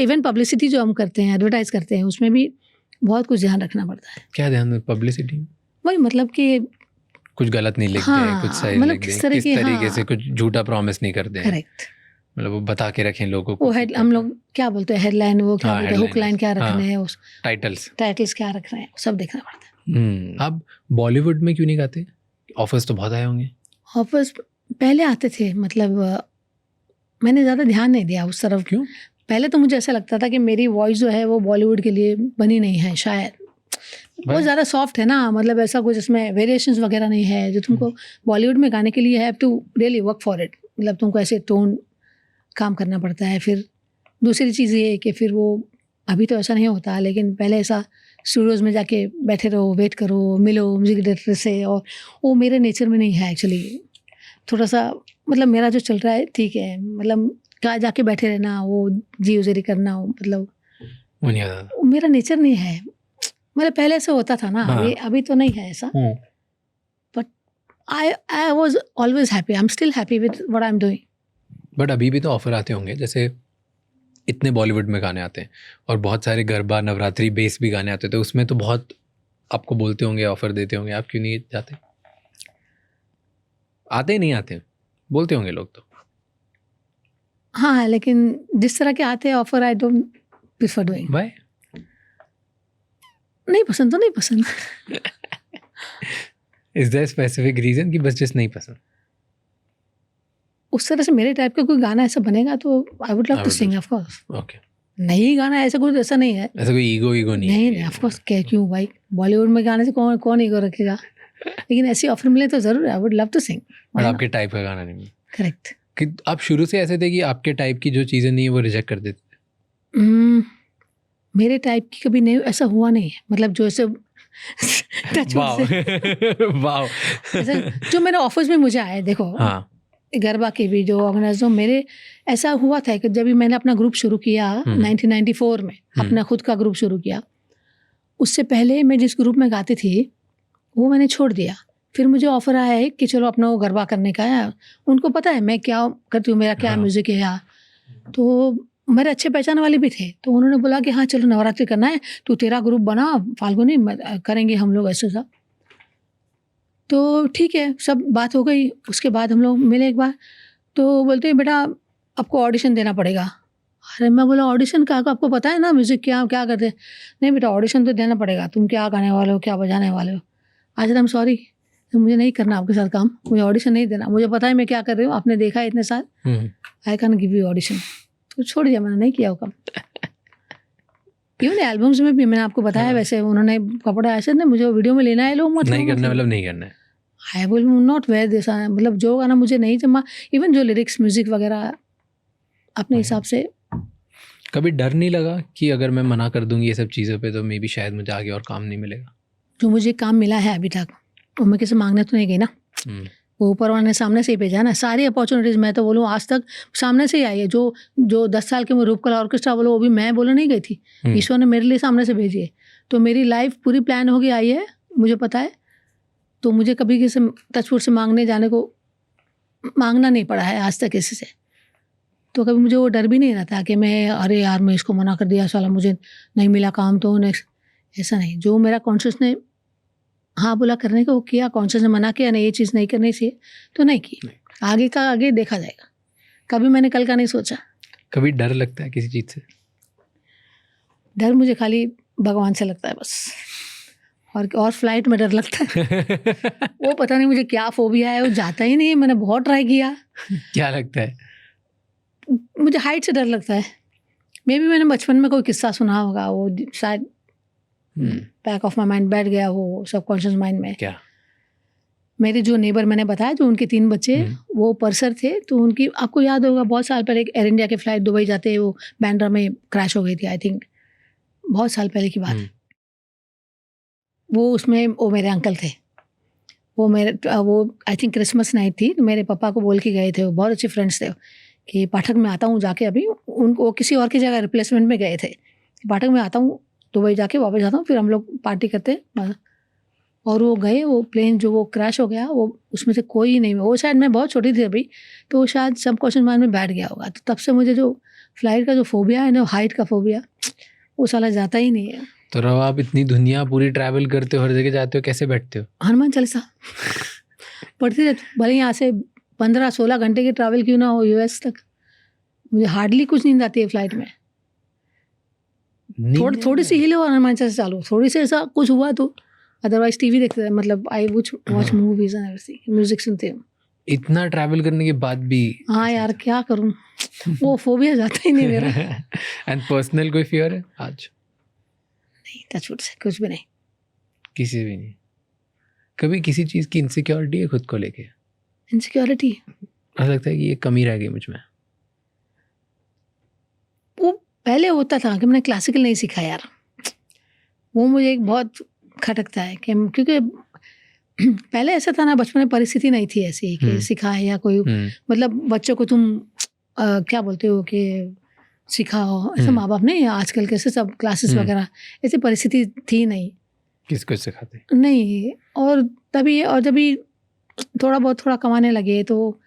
Speaker 2: इवन पब्लिसिटी जो हम करते हैं, एडवर्टाइज करते हैं, उसमें भी बहुत कुछ ध्यान रखना पड़ता है।
Speaker 1: क्या ध्यान? पब्लिसिटी
Speaker 2: वही मतलब कि
Speaker 1: कुछ गलत नहीं लिख दे, कुछ सही
Speaker 2: मतलब
Speaker 1: लिख दे,
Speaker 2: किस
Speaker 1: तरीके से कुछ झूठा प्रॉमिस नहीं कर दे।
Speaker 2: करेक्ट।
Speaker 1: मतलब वो बता के रखें लोगों को।
Speaker 2: वो हम लोग क्या बोलते हैं, हेडलाइन, वो क्या बोलते हैं, हुक लाइन क्या रखने हैं, उस टाइटल्स क्या रख रहे हैं, सब देखना पड़ता है।
Speaker 1: आप बॉलीवुड में क्यों नहीं गाते? ऑफर्स तो बहुत आए होंगे।
Speaker 2: ऑफर्स पहले आते थे, मतलब मैंने ज़्यादा ध्यान नहीं दिया उस तरफ।
Speaker 1: क्यों?
Speaker 2: पहले तो मुझे ऐसा लगता था कि मेरी वॉइस जो है वो बॉलीवुड के लिए बनी नहीं है शायद, वो ज़्यादा सॉफ्ट है ना, मतलब ऐसा कुछ इसमें वेरिएशंस वगैरह नहीं है जो तुमको बॉलीवुड में गाने के लिए have to really work for it. मतलब तुमको ऐसे टोन काम करना पड़ता है। फिर दूसरी चीज़ ये है कि फिर वो, अभी तो ऐसा नहीं होता, लेकिन पहले ऐसा स्टूडियोज़ में जाके बैठे रहो, वेट करो, मिलो म्यूजिक डायरेक्टर से, और वो मेरे नेचर में नहीं है एक्चुअली। थोड़ा सा मतलब मेरा जो चल रहा है ठीक है, मतलब कहाँ जाके बैठे रहना, वो जी उजरी करना, मतलब
Speaker 1: वो नहीं आता,
Speaker 2: वो मेरा नेचर नहीं है। मतलब पहले से होता था ना, अभी तो नहीं है ऐसा। But I was always happy, I am still happy with what I am doing.
Speaker 1: But अभी भी तो ऑफर आते होंगे, जैसे इतने बॉलीवुड में गाने आते हैं और बहुत सारे गरबा नवरात्रि बेस भी गाने आते थे, उसमें तो बहुत आपको बोलते होंगे, ऑफर देते होंगे, आप क्यों नहीं जाते? आते ही नहीं आते, बोलते होंगे लोग तो।
Speaker 2: हाँ, लेकिन जिस तरह के आते हैं offer, I don't prefer doing.
Speaker 1: भाई
Speaker 2: नहीं पसंद तो नहीं पसंद।
Speaker 1: इज देयर स्पेसिफिक रीजन कि बस जस्ट नहीं पसंद?
Speaker 2: उस तरह से मेरे टाइप का कोई गाना ऐसा बनेगा तो I would love to sing, of course.
Speaker 1: Okay,
Speaker 2: नहीं गाना ऐसा कुछ ऐसा नहीं है।
Speaker 1: ऐसा कोई ईगो नहीं
Speaker 2: नहीं
Speaker 1: है?
Speaker 2: नहीं, ऑफ कोर्स, क्या क्यों भाई, बॉलीवुड में गाने से कौन कौन ईगो रखेगा। लेकिन ऐसी ऑफर मिले तो जरूर, I would love to sing.
Speaker 1: और आपके टाइप का गाना नहीं?
Speaker 2: करेक्ट।
Speaker 1: कि आप शुरू से ऐसे थे कि आपके टाइप की जो चीज़ें नहीं है वो रिजेक्ट कर देते?
Speaker 2: मेरे टाइप की कभी नहीं, ऐसा हुआ नहीं है। मतलब जो ऐसे
Speaker 1: वाह
Speaker 2: ऐसा जो मेरे ऑफिस में मुझे आए, देखो
Speaker 1: हाँ,
Speaker 2: गरबा के भी जो ऑर्गेनाइजर मेरे, ऐसा हुआ था कि जब भी मैंने अपना ग्रुप शुरू किया 1994 में, अपना खुद का ग्रुप शुरू किया, उससे पहले मैं जिस ग्रुप में गाती थी वो मैंने छोड़ दिया। फिर मुझे ऑफर आया है कि चलो अपना वो गरबा करने का है। उनको पता है मैं क्या करती हूँ, मेरा क्या म्यूज़िक है यहाँ, तो मेरे अच्छे पहचान वाले भी थे। तो उन्होंने बोला कि हाँ चलो नवरात्रि करना है, तो तेरा ग्रुप बना फाल्गुनी, करेंगे हम लोग ऐसे सब। तो ठीक है, सब बात हो गई। उसके बाद हम लोग मिले एक बार, तो बोलते हैं बेटा आपको ऑडिशन देना पड़ेगा। अरे मैं बोला ऑडिशन का, आपको पता है ना म्यूज़िक क्या क्या करते हैं? नहीं बेटा ऑडिशन तो देना पड़ेगा, तुम क्या गाने वाले हो, क्या बजाने वाले हो। आज आई एम सॉरी, तो मुझे नहीं करना आपके साथ काम, मुझे ऑडिशन नहीं देना, मुझे पता है मैं क्या कर रही हूँ, आपने देखा है इतने साल, I can give you audition. तो छोड़ दिया, मैंने नहीं किया वो काम। इवन एल्बम्स में भी मैंने आपको बताया, वैसे उन्होंने कपड़ा ऐसे ना मुझे वीडियो में लेना है, लो मत
Speaker 1: नहीं करना, मतलब नहीं करना है।
Speaker 2: I will not wear this, मतलब जो गाना मुझे नहीं जमा, इवन जो लिरिक्स म्यूजिक वगैरह अपने हिसाब से।
Speaker 1: कभी डर नहीं लगा कि अगर मैं मना कर दूंगी ये सब चीज़ों पे तो मे बी शायद मुझे आगे और काम नहीं मिलेगा?
Speaker 2: जो मुझे काम मिला है अभी तक वो मैं किसी मांगने तो नहीं गई ना, वो ऊपर वाले ने सामने से ही भेजा ना। सारी अपॉर्चुनिटीज़ मैं तो बोलूँ आज तक सामने से ही आई है। जो 10 साल के मैं रूपकला ऑर्केस्ट्रा बोलो, वो भी मैं बोलो नहीं गई थी, ईश्वर ने मेरे लिए सामने से भेजी है। तो मेरी लाइफ पूरी प्लान होगी आई है, मुझे पता है। तो मुझे कभी किसी टचवुड से मांगना नहीं पड़ा है आज तक किसी से। तो कभी मुझे वो डर भी नहीं रहता कि मैं अरे यार मैं इसको मना कर दिया, साला मुझे नहीं मिला काम तो नेक्स्ट, ऐसा नहीं। जो मेरा कॉन्शियस ने हाँ बोला करने को, वो किया। कॉन्शियस ने मना किया नहीं ये चीज़ नहीं करनी चाहिए तो नहीं की। आगे का आगे देखा जाएगा, कभी मैंने कल का नहीं सोचा।
Speaker 1: कभी डर लगता है किसी चीज़ से?
Speaker 2: डर मुझे खाली भगवान से लगता है बस, और फ्लाइट में डर लगता है। वो पता नहीं मुझे क्या फोबिया है, वो जाता ही नहीं है। मैंने बहुत ट्राई किया।
Speaker 1: क्या लगता है?
Speaker 2: मुझे हाइट से डर लगता है। मे बी मैंने बचपन में कोई किस्सा सुना होगा, वो शायद बैक ऑफ माई माइंड बैठ गया हो सबकॉन्शियस माइंड में।
Speaker 1: क्या?
Speaker 2: मेरे जो नेबर मैंने बताया, जो उनके 3 बच्चे वो पर्सर थे, तो उनकी आपको याद होगा बहुत साल पहले एक एयर इंडिया की फ़्लाइट दुबई जाते वो बैंड्रा में क्रैश हो गई थी, आई थिंक बहुत साल पहले की बात। वो उसमें वो मेरे अंकल थे। वो आई थिंक क्रिसमस नाइट थी। मेरे पापा को बोल के गए थे, वो बहुत अच्छे फ्रेंड्स थे, कि पाठक में आता हूँ जाके। अभी उनको किसी और की जगह रिप्लेसमेंट में गए थे। पाठक में आता हूँ, दुबई जाके वापस आता हूँ, फिर हम लोग पार्टी करते। और वो गए, वो प्लेन जो वो क्रैश हो गया, वो उसमें से कोई नहीं, वो शायद मैं बहुत छोटी थी अभी, तो शायद सब क्वेश्चन माइंड में बैठ गया होगा। तो तब से मुझे जो फ्लाइट का जो फोबिया है ना, हाइट का फोबिया, वो साला जाता ही नहीं है।
Speaker 1: तो रहो आप इतनी दुनिया पूरी ट्रैवल करते हो, हर जगह जाते हो, कैसे बैठते हो?
Speaker 2: हनुमान चालीसा पढ़ती रहती, भले यहाँ से 15-16 घंटे की ट्रैवल क्यों ना हो यूएस तक, मुझे हार्डली कुछ नींद आती है फ्लाइट में। थोड़ी सी हिले और हनुमान चालीसा चालू, थोड़ी सी ऐसा कुछ हुआ तो, अदरवाइज टीवी देखते हैं, मतलब I watch movies and everything, music सुनते हूँ।
Speaker 1: इतना ट्रैवल करने के बाद भी?
Speaker 2: हाँ यार क्या करूँ, वो फोबिया जाता ही नहीं मेरा।
Speaker 1: एंड पर्सनल कोई फियर है आज?
Speaker 2: नहीं, टचवुड से कुछ भी नहीं,
Speaker 1: किसी भी नहीं। कभी किसी चीज़ की इनसिक्योरिटी है खुद को लेके?
Speaker 2: इनसिक्योरिटी
Speaker 1: ऐसा लगता है कि ये कमी रह गई मुझ में?
Speaker 2: वो पहले होता था कि मैंने क्लासिकल नहीं सीखा यार, वो मुझे एक बहुत खटकता है कि क्योंकि पहले ऐसा था ना, बचपन में परिस्थिति नहीं थी ऐसी कि सिखाए या कोई, मतलब बच्चों को तुम क्या बोलते हो कि सिखाओ, ऐसा माँ बाप नहीं, आजकल कैसे सब क्लासेस वगैरह, ऐसी परिस्थिति थी नहीं।
Speaker 1: किसको सिखाते? नहीं।
Speaker 2: और तभी, और जब भी थोड़ा कमाने लगे तो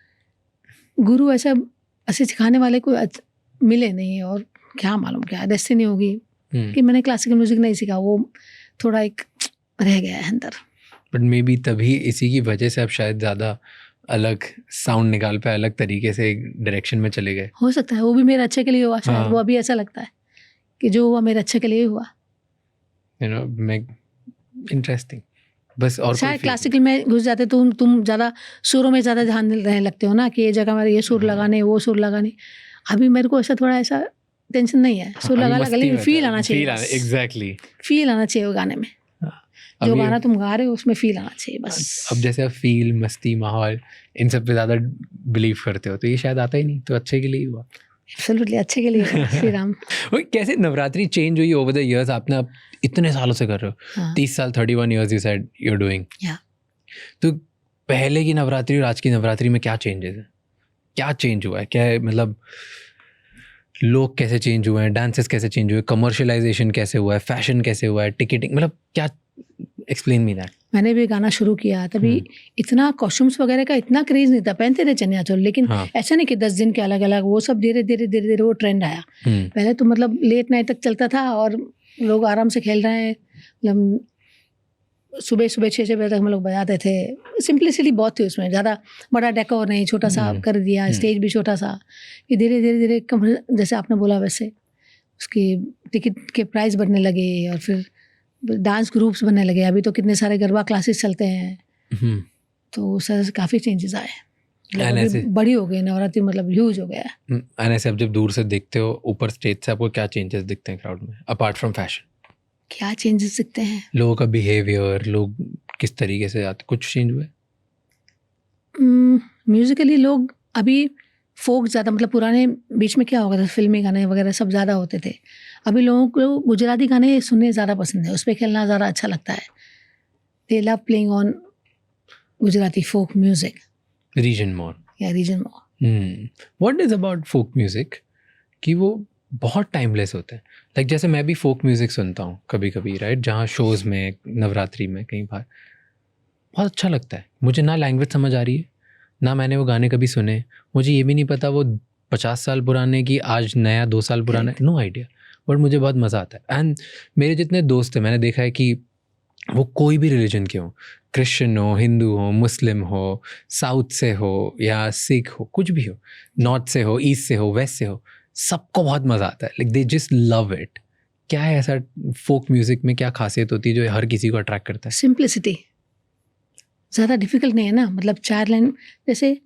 Speaker 2: गुरु ऐसे सिखाने वाले को मिले नहीं, और क्या मालूम क्या डेस्टिनी होगी कि मैंने क्लासिकल म्यूजिक नहीं सीखा, वो थोड़ा एक रह गया है अंदर।
Speaker 1: बट मे बी तभी इसी की वजह से आप शायद ज़्यादा अलग साउंड निकाल पे अलग तरीके से एक डायरेक्शन में चले गए?
Speaker 2: हो सकता है वो भी मेरे अच्छे के लिए हुआ शायद।
Speaker 1: हाँ।
Speaker 2: वो अभी ऐसा लगता है कि जो हुआ मेरे अच्छे के लिए हुआ।
Speaker 1: मैं इंटरेस्टिंग बस। और
Speaker 2: शायद क्लासिकल में घुस जाते तुम ज़्यादा सुरों में ज़्यादा ध्यान देने लगते हो ना, कि ये जगह मेरे ये सुर लगाने, वो सुर लगाने। अभी मेरे को ऐसा थोड़ा ऐसा टेंशन नहीं है, सुर लगा लेकिन फील आना चाहिए।
Speaker 1: एग्जैक्टली,
Speaker 2: फील आना चाहिए वो गाने में। जो गाना तुम गा रहे हो उसमें फील आना चाहिए बस।
Speaker 1: अब जैसे आप फील, मस्ती, माहौल इन सब पे ज़्यादा बिलीव करते हो, तो ये शायद आता ही नहीं, तो अच्छे के लिए ही हुआ।
Speaker 2: एब्सोल्युटली अच्छे के लिए श्री राम।
Speaker 1: कैसे नवरात्रि चेंज हुई ओवर द इयर्स? आपने अब इतने सालों से कर रहे हो, 30 साल, 31 years you said you are doing. तो पहले की नवरात्रि और आज की नवरात्रि में क्या चेंजेस है? क्या चेंज हुआ है? क्या है, मतलब लोग कैसे चेंज हुए हैं, डांसेस कैसे चेंज हुए, कमर्शियलाइजेशन कैसे हुआ है, फैशन कैसे हुआ है, टिकटिंग, मतलब क्या, एक्सप्लेन मी दैट।
Speaker 2: मैंने भी गाना शुरू किया तभी इतना कॉस्ट्यूम्स वगैरह का इतना क्रेज नहीं था, पहनते थे चनिया चोली, लेकिन ऐसा नहीं कि 10 दिन के अलग अलग, वो सब धीरे धीरे वो ट्रेंड आया। पहले तो मतलब लेट नाइट तक चलता था और लोग आराम से खेल रहे हैं, मतलब सुबह 6 बजे तक हम लोग बजाते थे। सिंपलिसिटी बहुत थी उसमें, ज़्यादा बड़ा डेकोर नहीं, छोटा सा कर दिया, स्टेज भी छोटा सा। फिर धीरे धीरे जैसे आपने बोला वैसे उसकी टिकट के प्राइस बढ़ने लगे और फिर डांस ग्रुप्स बनने लगे। अभी तो कितने सारे गरबा क्लासेस चलते हैं, तो सर काफ़ी चेंजेस आए, बड़ी हो गई नवरात्रि, मतलब ह्यूज हो गया है।
Speaker 1: ऐसे अब जब दूर से देखते हो ऊपर स्टेज से, आपको क्या चेंजेस दिखते हैं क्राउड में अपार्ट फ्रॉम फैशन?
Speaker 2: क्या चेंजेस दिखते हैं?
Speaker 1: लोगों का बिहेवियर, लोग किस तरीके से आते, कुछ चेंज हुआ है?
Speaker 2: म्यूजिकली लोग अभी फोक ज़्यादा, मतलब पुराने बीच में क्या होगा था, फिल्मी गाने वगैरह सब ज़्यादा होते थे। अभी लोगों को गुजराती गाने सुनने ज़्यादा पसंद है, उस पर खेलना ज़्यादा अच्छा लगता है। They love playing on Gujarati folk music, reason more.
Speaker 1: What is about folk music कि वो बहुत टाइमलेस होते हैं? लाइक जैसे मैं भी फोक म्यूजिक सुनता हूँ कभी कभी, राइट, जहाँ शोज़ में, नवरात्रि में, कहीं बार बहुत अच्छा लगता है। मुझे ना लैंग्वेज समझ आ रही है, ना मैंने वो गाने कभी सुने, मुझे ये भी नहीं पता वो 50 साल पुराने की आज नया 2 साल पुराना, नो आइडिया, बट मुझे बहुत मज़ा आता है। एंड मेरे जितने दोस्त हैं, मैंने देखा है कि वो कोई भी रिलीजन के हो, क्रिश्चियन हो, हिंदू हो, मुस्लिम हो, साउथ से हो या सिख हो, कुछ भी हो, नॉर्थ से हो, ईस्ट से हो, वेस्ट से हो, सबको बहुत मज़ा आता है। Like they just love it. क्या है ऐसा फोक म्यूज़िक में, क्या खासियत होती है जो हर किसी को अट्रैक्ट करता है?
Speaker 2: सिंप्लिसिटी, ज़्यादा डिफिकल्ट नहीं है ना, मतलब 4 लाइन जैसे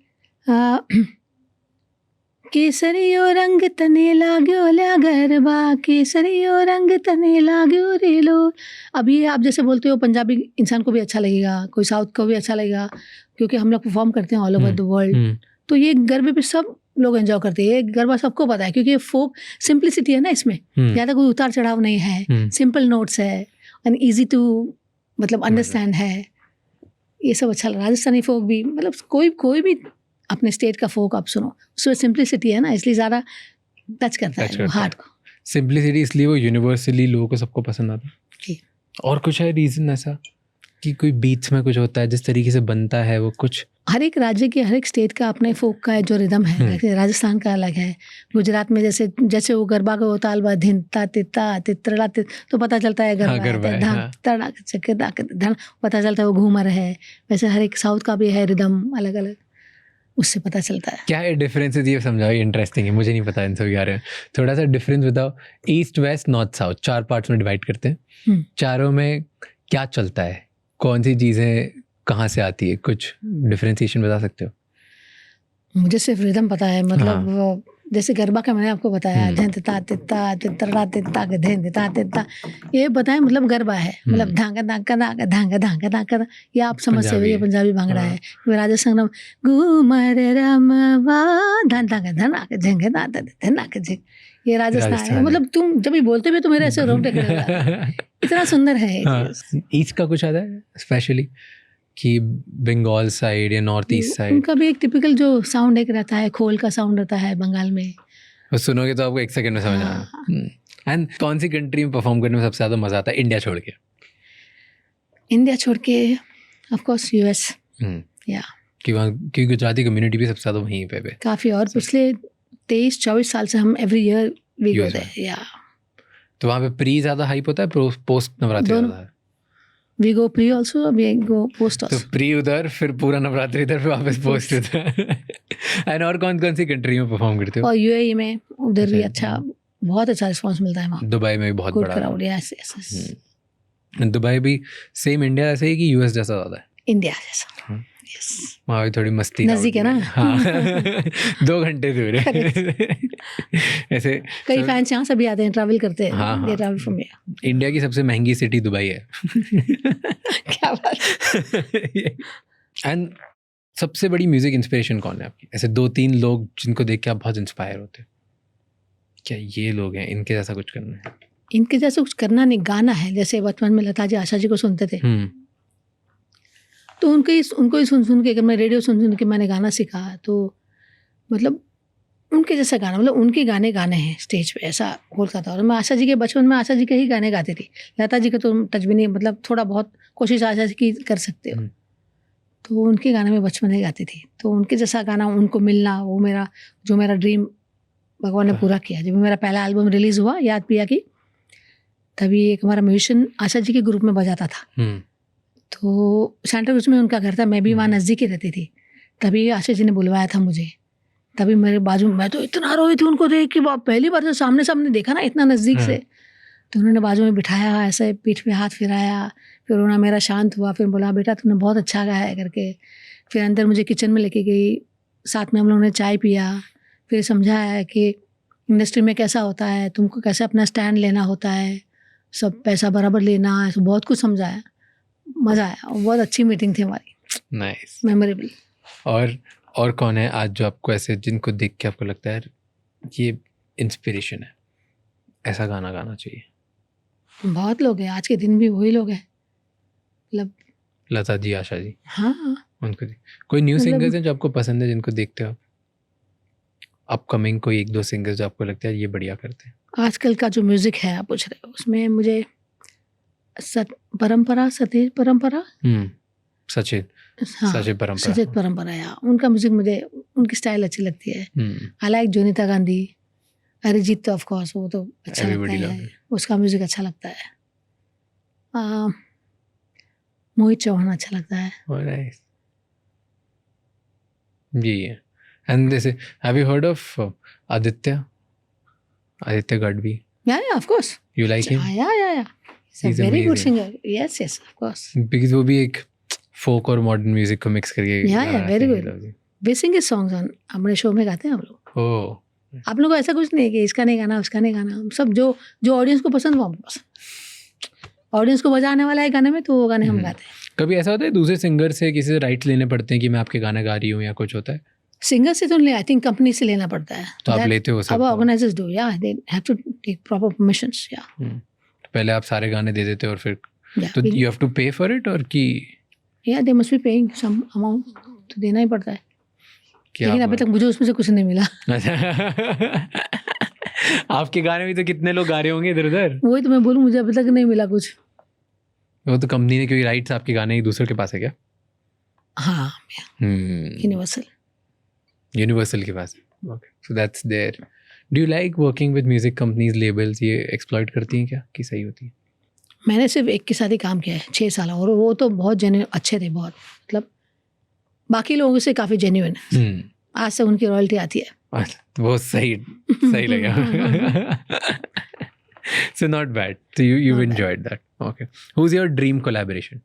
Speaker 2: केसरियो रंग तने लाग्यो ल्या गरबा, केसरियो रंग तने लाग्यो रेलो। अभी आप जैसे बोलते हो पंजाबी इंसान को भी अच्छा लगेगा, कोई साउथ को भी अच्छा लगेगा, क्योंकि हम लोग परफॉर्म करते हैं ऑल ओवर द वर्ल्ड। तो ये गरबे पे सब लोग एंजॉय करते हैं, ये गरबा सबको पता है, क्योंकि ये फोक सिंप्लिसिटी है ना, इसमें ज़्यादा कोई उतार चढ़ाव नहीं है, सिंपल नोट्स है एंड ईजी टू मतलब अंडरस्टैंड है। ये सब अच्छा लगा। राजस्थानी फोक भी, मतलब कोई भी अपने स्टेट का फोक आप सुनो, उसमें सिंप्लिसिटी है ना, इसलिए ज़्यादा टच करता है वो हार्ट को।
Speaker 1: सिंप्लिसिटी, इसलिए वो यूनिवर्सली लोगों को सबको पसंद आता है। और कुछ है रीज़न ऐसा कि कोई बीट्स में कुछ होता है, जिस तरीके से बनता है वो कुछ? हर
Speaker 2: एक राज्य के, हर एक स्टेट का अपने फोक का जो रिदम है, जैसे राजस्थान का अलग है, गुजरात में जैसे वो गरबा का वो ताल बा धिन ता तिता तित्रला तो पता चलता है गरबा है, धाम तड़ा धन पता चलता है वो घूमर है। वैसे हर एक साउथ का भी है रिदम अलग अलग, उससे पता चलता है।
Speaker 1: क्या है डिफरेंस, ये समझाओ, इंटरेस्टिंग है, मुझे नहीं पता इन सब के बारे में। थोड़ा सा डिफरेंस बताओ। East west north south 4 parts में डिवाइड करते हैं, चारों में क्या चलता है, कौन सी चीज़ें कहाँ से आती है, कुछ डिफरेंशिएशन बता सकते हो?
Speaker 2: मुझे सिर्फ रिदम पता है, मतलब जैसे गरबा का मैंने आपको बताया, धन तिता तिता तितरा तिता के धन तिता तिता, ये बताया मतलब गरबा है, मतलब धांगा धांगा धांगा धांगा धांगा धांगा, ये आप समझ से हो, ये पंजाबी भांगड़ा है। राजस्थान में घूमर रमवा धन धांगा धना के झंगे दादा धना के झंग, ये राजस्थान है। मतलब तुम जब भी बोलते हुए तो मेरे ऐसे रोंगटे खड़े हो जाते हैं, इतना सुंदर है।
Speaker 1: ईस्ट का कुछ आता है स्पेशली कि बंगाल साइड या नॉर्थ ईस्ट साइड?
Speaker 2: उनका भी एक टिपिकल जो साउंड एक रहता है, खोल का साउंड रहता है बंगाल में,
Speaker 1: वो सुनोगे तो आपको 1 सेकंड में समझ आएगा। एंड कौन सी कंट्री में परफॉर्म करने में सबसे ज़्यादा मज़ा आता है, इंडिया छोड़ के?
Speaker 2: इंडिया छोड़ के ऑफ कोर्स यूएस, या
Speaker 1: क्योंकि गुजराती कम्युनिटी भी सबसे ज़्यादा वहीं पे
Speaker 2: काफ़ी, और पिछले 23-24 साल से हम every year we go there. या
Speaker 1: तो वहाँ पे प्री ज़्यादा हाइप होता है, पोस्ट नवरात्रि ज़्यादा है?
Speaker 2: We go pre also, we go post
Speaker 1: तो
Speaker 2: ऑल्सो।
Speaker 1: प्री उधर, फिर पूरा नवरात्रि इधर, फिर वापस पोस्ट उधर। एंड और कौन कौन सी कंट्री में परफॉर्म करते हो?
Speaker 2: और यूएई में, उधर भी
Speaker 1: अच्छा,
Speaker 2: अच्छा, बहुत अच्छा रिस्पॉन्स मिलता है वहाँ।
Speaker 1: दुबई में भी बहुत
Speaker 2: गुड
Speaker 1: बड़ा
Speaker 2: crowd, yes yes yes.
Speaker 1: Dubai भी सेम इंडिया ऐसे ही कि यूएस जैसा ज़्यादा है?
Speaker 2: इंडिया जैसा,
Speaker 1: हाँ।
Speaker 2: यस।
Speaker 1: वहाँ भी थोड़ी मस्ती
Speaker 2: नज़दीक है ना।
Speaker 1: हाँ। 2 घंटे दूर है। ऐसे
Speaker 2: कई फैंस यहाँ से भी आते हैं, ट्रैवल करते हैं।
Speaker 1: हाँ, हाँ।
Speaker 2: दे ट्रैवल फ्रॉम हियर।
Speaker 1: इंडिया की सबसे महंगी सिटी दुबई है।
Speaker 2: क्या बात।
Speaker 1: एंड सबसे बड़ी म्यूजिक इंस्पिरेशन कौन है आपकी? ऐसे 2-3 लोग जिनको देख के आप बहुत इंस्पायर होते हो, क्या ये लोग हैं, इनके जैसा कुछ करना है?
Speaker 2: इनके जैसे कुछ करना नहीं, गाना है। जैसे बचपन में लता जी, आशा जी को सुनते थे, तो उनको ही सुन के, अगर मैं रेडियो सुन के मैंने गाना सीखा, तो मतलब उनके जैसा गाना, मतलब उनके गाने हैं स्टेज पे, ऐसा होता था। और मैं आशा जी के, बचपन में आशा जी के ही गाने गाती थी। लता जी के तो टच भी नहीं, मतलब थोड़ा बहुत कोशिश आशा जी की कर सकते हो, तो उनके गाने में बचपन में गाती थी। तो उनके जैसा गाना उनको मिलना, वो मेरा ड्रीम भगवान ने पूरा किया। जब मेरा पहला एल्बम रिलीज़ हुआ, याद पिया की, तभी एक हमारा म्यूजिशियन आशा जी के ग्रुप में बजाता था। तो सेंट्रल क्रूज में उनका घर था, मैं भी वहाँ नज़दीक ही रहती थी। तभी आशा जी ने बुलवाया था मुझे, तभी मेरे बाजू में, मैं तो इतना रोई थी उनको देख के, पहली बार जो सामने देखा ना इतना नज़दीक से। तो उन्होंने बाजू में बिठाया, ऐसे पीठ पे हाथ फिराया, फिर उन्होंने मेरा शांत हुआ, फिर बोला बेटा तूने बहुत अच्छा गाया है करके। फिर अंदर मुझे किचन में लेके गई, साथ में हम लोगों ने चाय पिया, फिर समझाया कि इंडस्ट्री में कैसा होता है, तुमको कैसे अपना स्टैंड लेना होता है, सब पैसा बराबर लेना है, बहुत कुछ समझाया। मज़ा आया, बहुत अच्छी मीटिंग थी हमारी।
Speaker 1: Nice,
Speaker 2: memorable.
Speaker 1: और कौन है आज जो आपको ऐसे, जिनको देख के आपको लगता है ये इंस्पिरेशन है, ऐसा गाना गाना चाहिए?
Speaker 2: बहुत लोग हैं, आज के दिन भी वही लोग हैं, मतलब
Speaker 1: लता जी, आशा जी।
Speaker 2: हाँ,
Speaker 1: उनको कोई न्यू
Speaker 2: मतलब
Speaker 1: सिंगर्स हैं जो आपको पसंद है, जिनको देखते हो? अपकमिंग कोई 1-2 सिंगर्स जो आपको लगता है ये बढ़िया करते हैं?
Speaker 2: आजकल का जो म्यूज़िक है आप पूछ रहे हो, उसमें मुझे सतेज परंपरा,
Speaker 1: सचित
Speaker 2: हाँ, सचेत परंपरा, या उनका म्यूज़िक, मुझे उनकी स्टाइल अच्छी लगती है। आई लाइक जोनीता गांधी, अरिजीत तो ऑफ कोर्स, वो तो अच्छा लगता है, उसका म्यूज़िक अच्छा लगता है। मोहित चौहान अच्छा लगता है।
Speaker 1: जी है। एंड जैसे have you heard of Aditya Gadhvi?
Speaker 2: या of course,
Speaker 1: you like him?
Speaker 2: या He's a very good singer. Yes, of course.
Speaker 1: Because वो भी एक folk और modern music को mix करके
Speaker 2: very good. We sing his songs on हमारे शो में गाते हैं हम लोग।
Speaker 1: ओह,
Speaker 2: आप लोगों को ऐसा कुछ नहीं है कि इसका नहीं गाना, उसका नहीं गाना, हम सब जो ऑडियंस को पसंद, वो हम पसंद, ऑडियंस को बजाने वाला है गाने में, तो वो गाने हम गाते हैं।
Speaker 1: कभी ऐसा होता है दूसरे सिंगर से किसी से राइट लेने पड़ते हैं कि मैं आपके गाना गा रही हूँ, या कुछ होता है?
Speaker 2: सिंगर से तो नहीं, आई थिंक कंपनी से लेना पड़ता है।
Speaker 1: तो आप लेते हो सब?
Speaker 2: अब ऑर्गेनाइजर्स डू, या they have to take proper permissions, या
Speaker 1: पहले आप सारे गाने दे देते हो और फिर तो you have to pay for it, और कि
Speaker 2: या they must be paying some amount, तो देना ही पड़ता है। लेकिन अभी तक मुझे उसमें से कुछ नहीं मिला।
Speaker 1: आपके गाने भी तो कितने लोग गा रहे होंगे इधर उधर।
Speaker 2: वही तो मैं बोलूँ, मुझे अभी तक नहीं मिला कुछ।
Speaker 1: वो तो कंपनी ने, क्योंकि राइट्स आपके गाने एक दूसरे के पास है क्या?
Speaker 2: हाँ,
Speaker 1: यूनिवर्सल के पास। Okay, so that's there. Do you like working with music companies, labels? ये एक्सप्लॉइट करती हैं क्या, कि सही होती है?
Speaker 2: मैंने सिर्फ एक के साथ ही काम किया है 6 साल, और वो तो बहुत जेन्युइन अच्छे थे, बहुत, मतलब बाकी लोगों से काफ़ी जेन्युइन है। आज से उनकी रॉयल्टी आती है।
Speaker 1: वो सही लगा। So not bad. So you've enjoyed that. Okay. Who's your dream collaboration?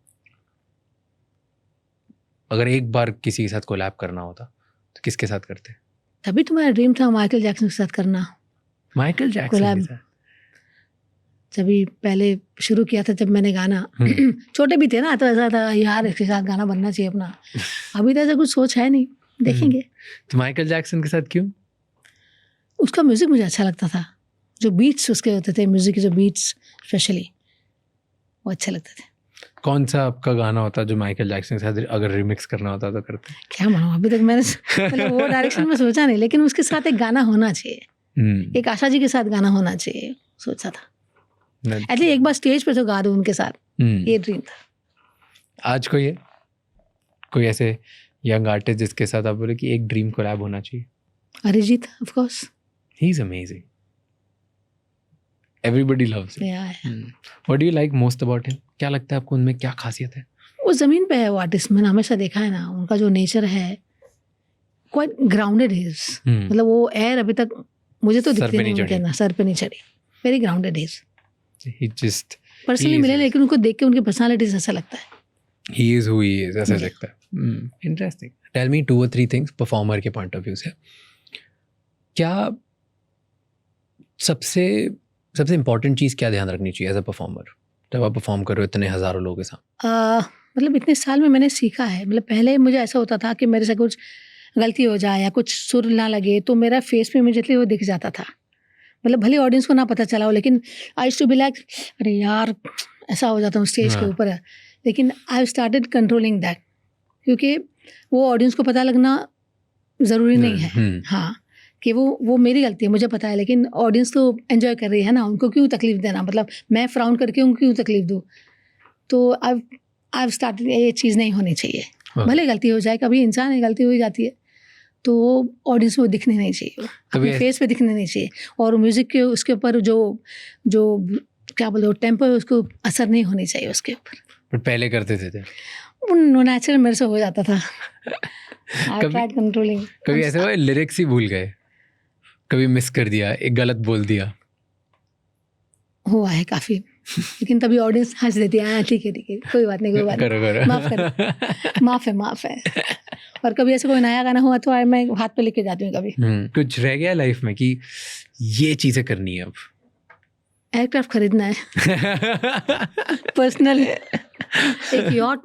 Speaker 1: अगर एक बार किसी के साथ कोलैब करना होता तो किसके साथ करते?
Speaker 2: तभी तो मेरा ड्रीम था माइकल जैक्सन के साथ करना।
Speaker 1: माइकल जैक्सन के साथ?
Speaker 2: जब पहले शुरू किया था, जब मैंने गाना, छोटे भी थे ना, तो ऐसा था यार इसके साथ गाना बनना चाहिए अपना। अभी तो ऐसा कुछ सोच है नहीं, देखेंगे।
Speaker 1: तो माइकल जैक्सन के साथ क्यों?
Speaker 2: उसका म्यूजिक मुझे अच्छा लगता था, जो बीट्स उसके होते थे, म्यूजिक के जो बीट्स स्पेशली, वो अच्छे लगते थे।
Speaker 1: कौन सा आपका गाना होता जो माइकल जैक्सन के साथ अगर रिमिक्स करना होता तो करते?
Speaker 2: क्या मानो, अभी तक मैंने मतलब वो डायरेक्शन में सोचा नहीं, लेकिन उसके साथ एक गाना होना चाहिए, एक आशा जी के साथ गाना होना चाहिए, सोचा था। एटलीस्ट एक बार स्टेज पे तो गा दूं उनके साथ, ये ड्रीम था।
Speaker 1: आज कोई ऐसे यंग आर्टिस्ट जिसके साथ आप बोले कि एक ड्रीम कोलैब होना चाहिए?
Speaker 2: Arijit, of course,
Speaker 1: he is amazing. Everybody loves him.
Speaker 2: Yeah.
Speaker 1: What do you like most about him? क्या लगता है आपको उनमें क्या खासियत है?
Speaker 2: वो ज़मीन पे है वो आर्टिस्ट, मैंने हमेशा देखा है ना, उनका जो नेचर है क्वाइट ग्राउंडेड इज, मतलब वो एयर अभी तक मुझे तो दिखती नहीं, उनके ना सर पे नहीं चढ़ी, very grounded is.
Speaker 1: He just
Speaker 2: personally मिले लेकिन उनको देख के उनकी पर्सनालिटी से ऐसा लगता है
Speaker 1: he is who he is, ऐसा लगता है। Interesting. Tell me 2 or 3 things performer के point of view से, क्या सबसे इम्पोर्टेंट चीज़ क्या ध्यान रखनी चाहिए एज अ परफॉर्मर जब आप परफॉर्म कर रहे हो इतने हज़ारों लोगों के साथ?
Speaker 2: मतलब इतने साल में मैंने सीखा है, मतलब पहले मुझे ऐसा होता था कि मेरे से कुछ गलती हो जाए या कुछ सुर ना लगे तो मेरा फेस पे इमीडिएटली वो दिख जाता था, मतलब भले ऑडियंस को ना पता चला हो, लेकिन I used to be like अरे यार ऐसा हो जाता हूँ स्टेज के ऊपर। लेकिन आई स्टार्टेड कंट्रोलिंग दैट, क्योंकि वो ऑडियंस को पता लगना ज़रूरी नहीं है, हाँ, कि वो मेरी गलती है मुझे पता है, लेकिन ऑडियंस तो एंजॉय कर रही है ना, उनको क्यों तकलीफ देना, मतलब मैं फ्राउन करके उनको क्यों तकलीफ दूँ। तो आई स्टार्टेड ये चीज़ नहीं होनी चाहिए, भले गलती हो जाए, कभी इंसान है गलती हो जाती है, तो ऑडियंस में दिखने नहीं चाहिए, अपने फेस पे दिखने नहीं चाहिए, और म्यूज़िक के उसके ऊपर जो क्या बोलते हो टेम्पो है उसको असर नहीं होनी चाहिए उसके ऊपर।
Speaker 1: बट पहले करते थे
Speaker 2: नेचुरल मेरे से हो जाता था। कंट्रोलिंग।
Speaker 1: कभी ऐसे हुआ लिरिक्स ही भूल गए, कभी मिस कर दिया, एक गलत बोल दिया?
Speaker 2: हुआ है काफ़ी, लेकिन तभी ऑडियंस हंस देती है, ठीक है कोई बात नहीं, माफ़ है। और कभी ऐसे कोई नया गाना हुआ तो मैं हाथ पे लेके जाती हूँ कभी।
Speaker 1: कुछ रह गया लाइफ में कि ये चीज़ें करनी है? अब
Speaker 2: एयरक्राफ्ट खरीदना है पर्सनल, एक यॉट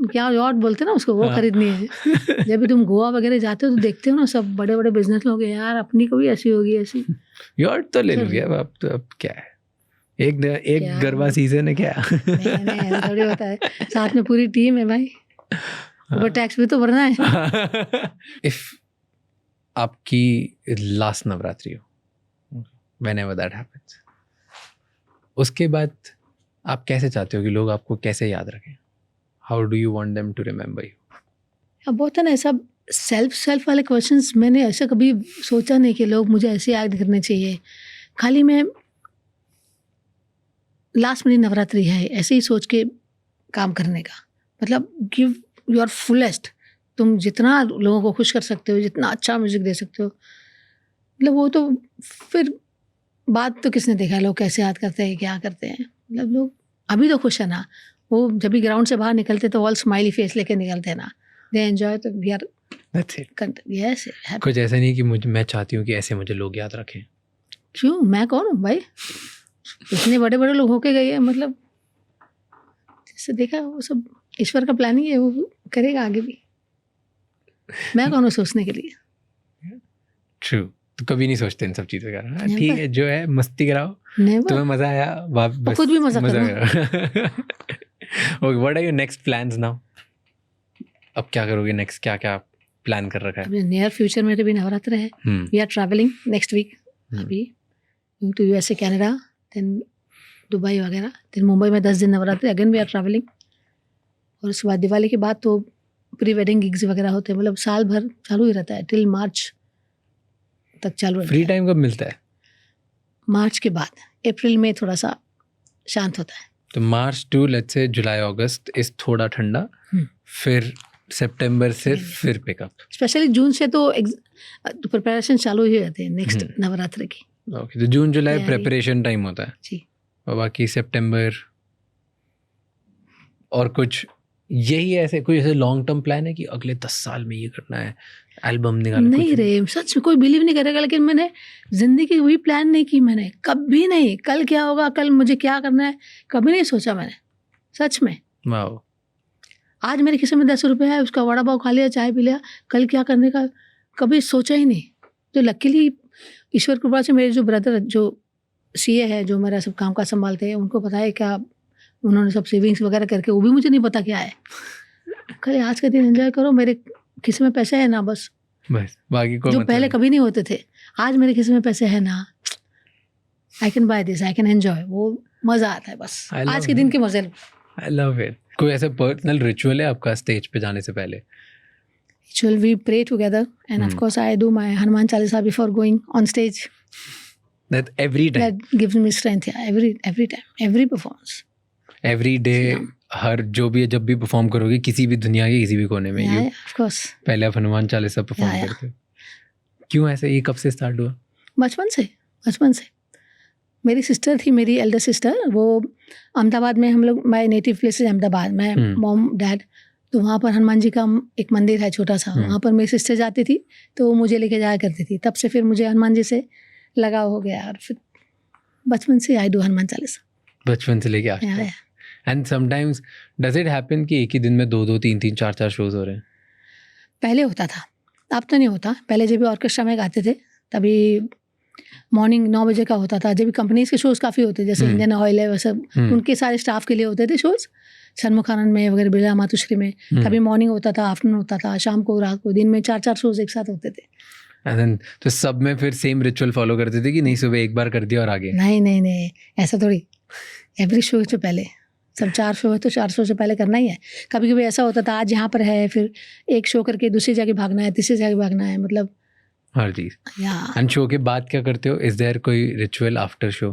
Speaker 2: बोलते हैं ना उसको, वो खरीदनी है। जब भी तुम गोवा वगैरह जाते हो तो देखते हो ना सब बड़े बड़े बिजनेस लोग, यार अपनी को भी ऐसी होगी ऐसी यॉट
Speaker 1: तो ले लोगे अब तो, अब क्या है, एक गरबा सीजन है क्या?
Speaker 2: नहीं थोड़ी होता है, साथ में पूरी टीम है भाई, ऊपर टैक्स भी तो भरना है।
Speaker 1: इफ आपकी लास्ट नवरात्रि हो, whenever that happens, उसके बाद आप कैसे चाहते हो कि लोग आपको कैसे याद रखें? How do you want them to remember you?
Speaker 2: अब बहुत है ना ऐसा सेल्फ वाले क्वेश्चंस, मैंने ऐसा कभी सोचा नहीं कि लोग मुझे ऐसे याद करने चाहिए। खाली मैं लास्ट मेरी नवरात्रि है ऐसे ही सोच के काम करने का, मतलब गिव योर फुलेस्ट, तुम जितना लोगों को खुश कर सकते हो, जितना अच्छा म्यूज़िक दे सकते हो, मतलब वो तो फिर बात तो किसने देखा, लोग कैसे याद करते हैं क्या करते हैं, मतलब लोग अभी तो खुश है ना, वो जब भी ग्राउंड से बाहर निकलते तो ऑल स्माइली फेस लेके निकलते हैं ना, दे एंजॉय, तो we are that's it. Yes,
Speaker 1: कुछ ऐसा नहीं कि मैं चाहती हूँ कि ऐसे मुझे लोग याद रखें।
Speaker 2: क्यों, मैं कौन हूँ भाई, इतने बड़े बड़े लोग होके गए हैं, मतलब जैसे देखा वो सब ईश्वर का प्लानिंग है, वो करेगा आगे भी, मैं कौन हूँ सोचने के लिए।
Speaker 1: ट्रू, तो कभी नहीं सोचते इन सब चीज़ों का, ठीक है जो है मस्ती कराओ, तुम्हें मज़ा आया, बस
Speaker 2: खुद भी मज़ा
Speaker 1: करो। Okay, what are your next plans now? अब क्या करोगे नेक्स्ट, क्या क्या प्लान कर रखा है?
Speaker 2: नियर फ्यूचर में भी नवरात्र है, we are travelling next week, अभी to USA, Canada, then Dubai वगैरह, देन मुंबई में 10 दिन Navratri, again we are travelling, और उसके बाद दिवाली के बाद तो प्री वेडिंग गिग्स वगैरह होते हैं, मतलब साल भर चालू ही रहता है, टिल मार्च तक चालू रहता है।
Speaker 1: फ्री टाइम कब मिलता है?
Speaker 2: मार्च के बाद, अप्रैल में थोड़ा सा शांत होता है।
Speaker 1: तो मार्च टू लेट्स से जुलाई अगस्त इस थोड़ा ठंडा, फिर सितंबर से फिर पिकअप।
Speaker 2: स्पेशली जून से तो प्रिपरेशन चालू ही रहते हैं नेक्स्ट नवरात्रि की।
Speaker 1: ओके, तो जून जुलाई प्रिपरेशन टाइम होता है
Speaker 2: जी,
Speaker 1: और बाकी सितंबर। और कुछ यही ऐसे कोई ऐसे लॉन्ग टर्म प्लान है कि अगले 10 साल में ये करना है, एल्बम निकालना?
Speaker 2: नहीं रे, सच में कोई बिलीव नहीं करेगा, लेकिन मैंने जिंदगी वही प्लान नहीं की, मैंने कभी नहीं, कल क्या होगा, कल मुझे क्या करना है, कभी नहीं सोचा मैंने, सच में।
Speaker 1: वाओ,
Speaker 2: आज मेरे खिस्से में 10 रुपये है, उसका वड़ा पाव खा लिया, चाय पी लिया, कल क्या करने का कभी सोचा ही नहीं। तो लकीली ईश्वर कृपा से मेरे जो ब्रदर जो सीए है, जो मेरा सब काम काज संभालते हैं, उनको पता है क्या, उन्होंने सब सेविंग्स वगैरह करके, वो भी मुझे नहीं पता क्या है, कल आज का दिन एंजॉय करो, मेरे खिस्से में पैसे है ना, बस
Speaker 1: बाकी को
Speaker 2: जो पहले कभी नहीं होते थे, आज मेरे खिस्से में पैसे है ना, I can by this, I can enjoy, वो मज़ा आता है बस आज के दिन के मज़े।
Speaker 1: I love it. कोई ऐसा पर्सनल रिचुअल है आपका स्टेज पे जाने से पहले?
Speaker 2: Ritual, we pray together, and of course I do my Hanuman Chalisa before going on stage.
Speaker 1: That every time.
Speaker 2: That gives me strength. Yeah, every time, every performance.
Speaker 1: Every day. हर जो भी है, जब भी perform करोगे किसी भी दुनिया के किसी भी कोने में,
Speaker 2: Yeah, of course.
Speaker 1: पहले आप हनुमान चालीसा परफॉर्म करते हो. क्यों ऐसे, ये कब से स्टार्ट हुआ?
Speaker 2: बचपन से मेरी सिस्टर थी, मेरी एल्डर सिस्टर, वो अहमदाबाद में, हम लोग, माय नेटिव प्लेस है अहमदाबाद, मैं मॉम डैड, तो वहाँ पर हनुमान जी का एक मंदिर है छोटा सा, वहाँ पर मेरी सिस्टर जाती थी तो वो मुझे लेके जाया करती थी. तब से फिर मुझे हनुमान जी से लगाव हो गया और फिर बचपन से आई डू हनुमान चालीसा.
Speaker 1: बचपन से लेके आज तक. And sometimes does it happen कि एक ही दिन में 2-2, 3-3, 4-4 शोज हो रहे हैं?
Speaker 2: पहले होता था, अब तो नहीं होता. पहले जब भी ऑर्केस्ट्रा में गाते थे तभी मॉर्निंग 9 बजे का होता था. जब भी कंपनीज के शोज़ काफ़ी होते, जैसे इंडियन ऑयल है, वैसे उनके सारे स्टाफ के लिए होते थे शोज़, सन्मुखानंद में वगैरह, बिरला मातुश्री में. कभी मॉर्निंग होता था, आफ्टरनून होता था, शाम को, रात को, दिन में 4-4 शोज़ एक साथ होते थे.
Speaker 1: तो सब में फिर सेम रिचुअल फॉलो करते थे कि नहीं, सुबह एक बार कर दिया और आगे?
Speaker 2: नहीं, ऐसा थोड़ी. एवरी शो से पहले, सब 4 शो है तो 4 शो से पहले करना ही है. कभी कभी ऐसा होता था, आज यहाँ पर है, फिर एक शो करके दूसरी जगह भागना है, तीसरी जगह भागना है, मतलब
Speaker 1: हर चीज़. एंड शो के बाद क्या करते हो? इज देयर कोई रिचुअल आफ्टर शो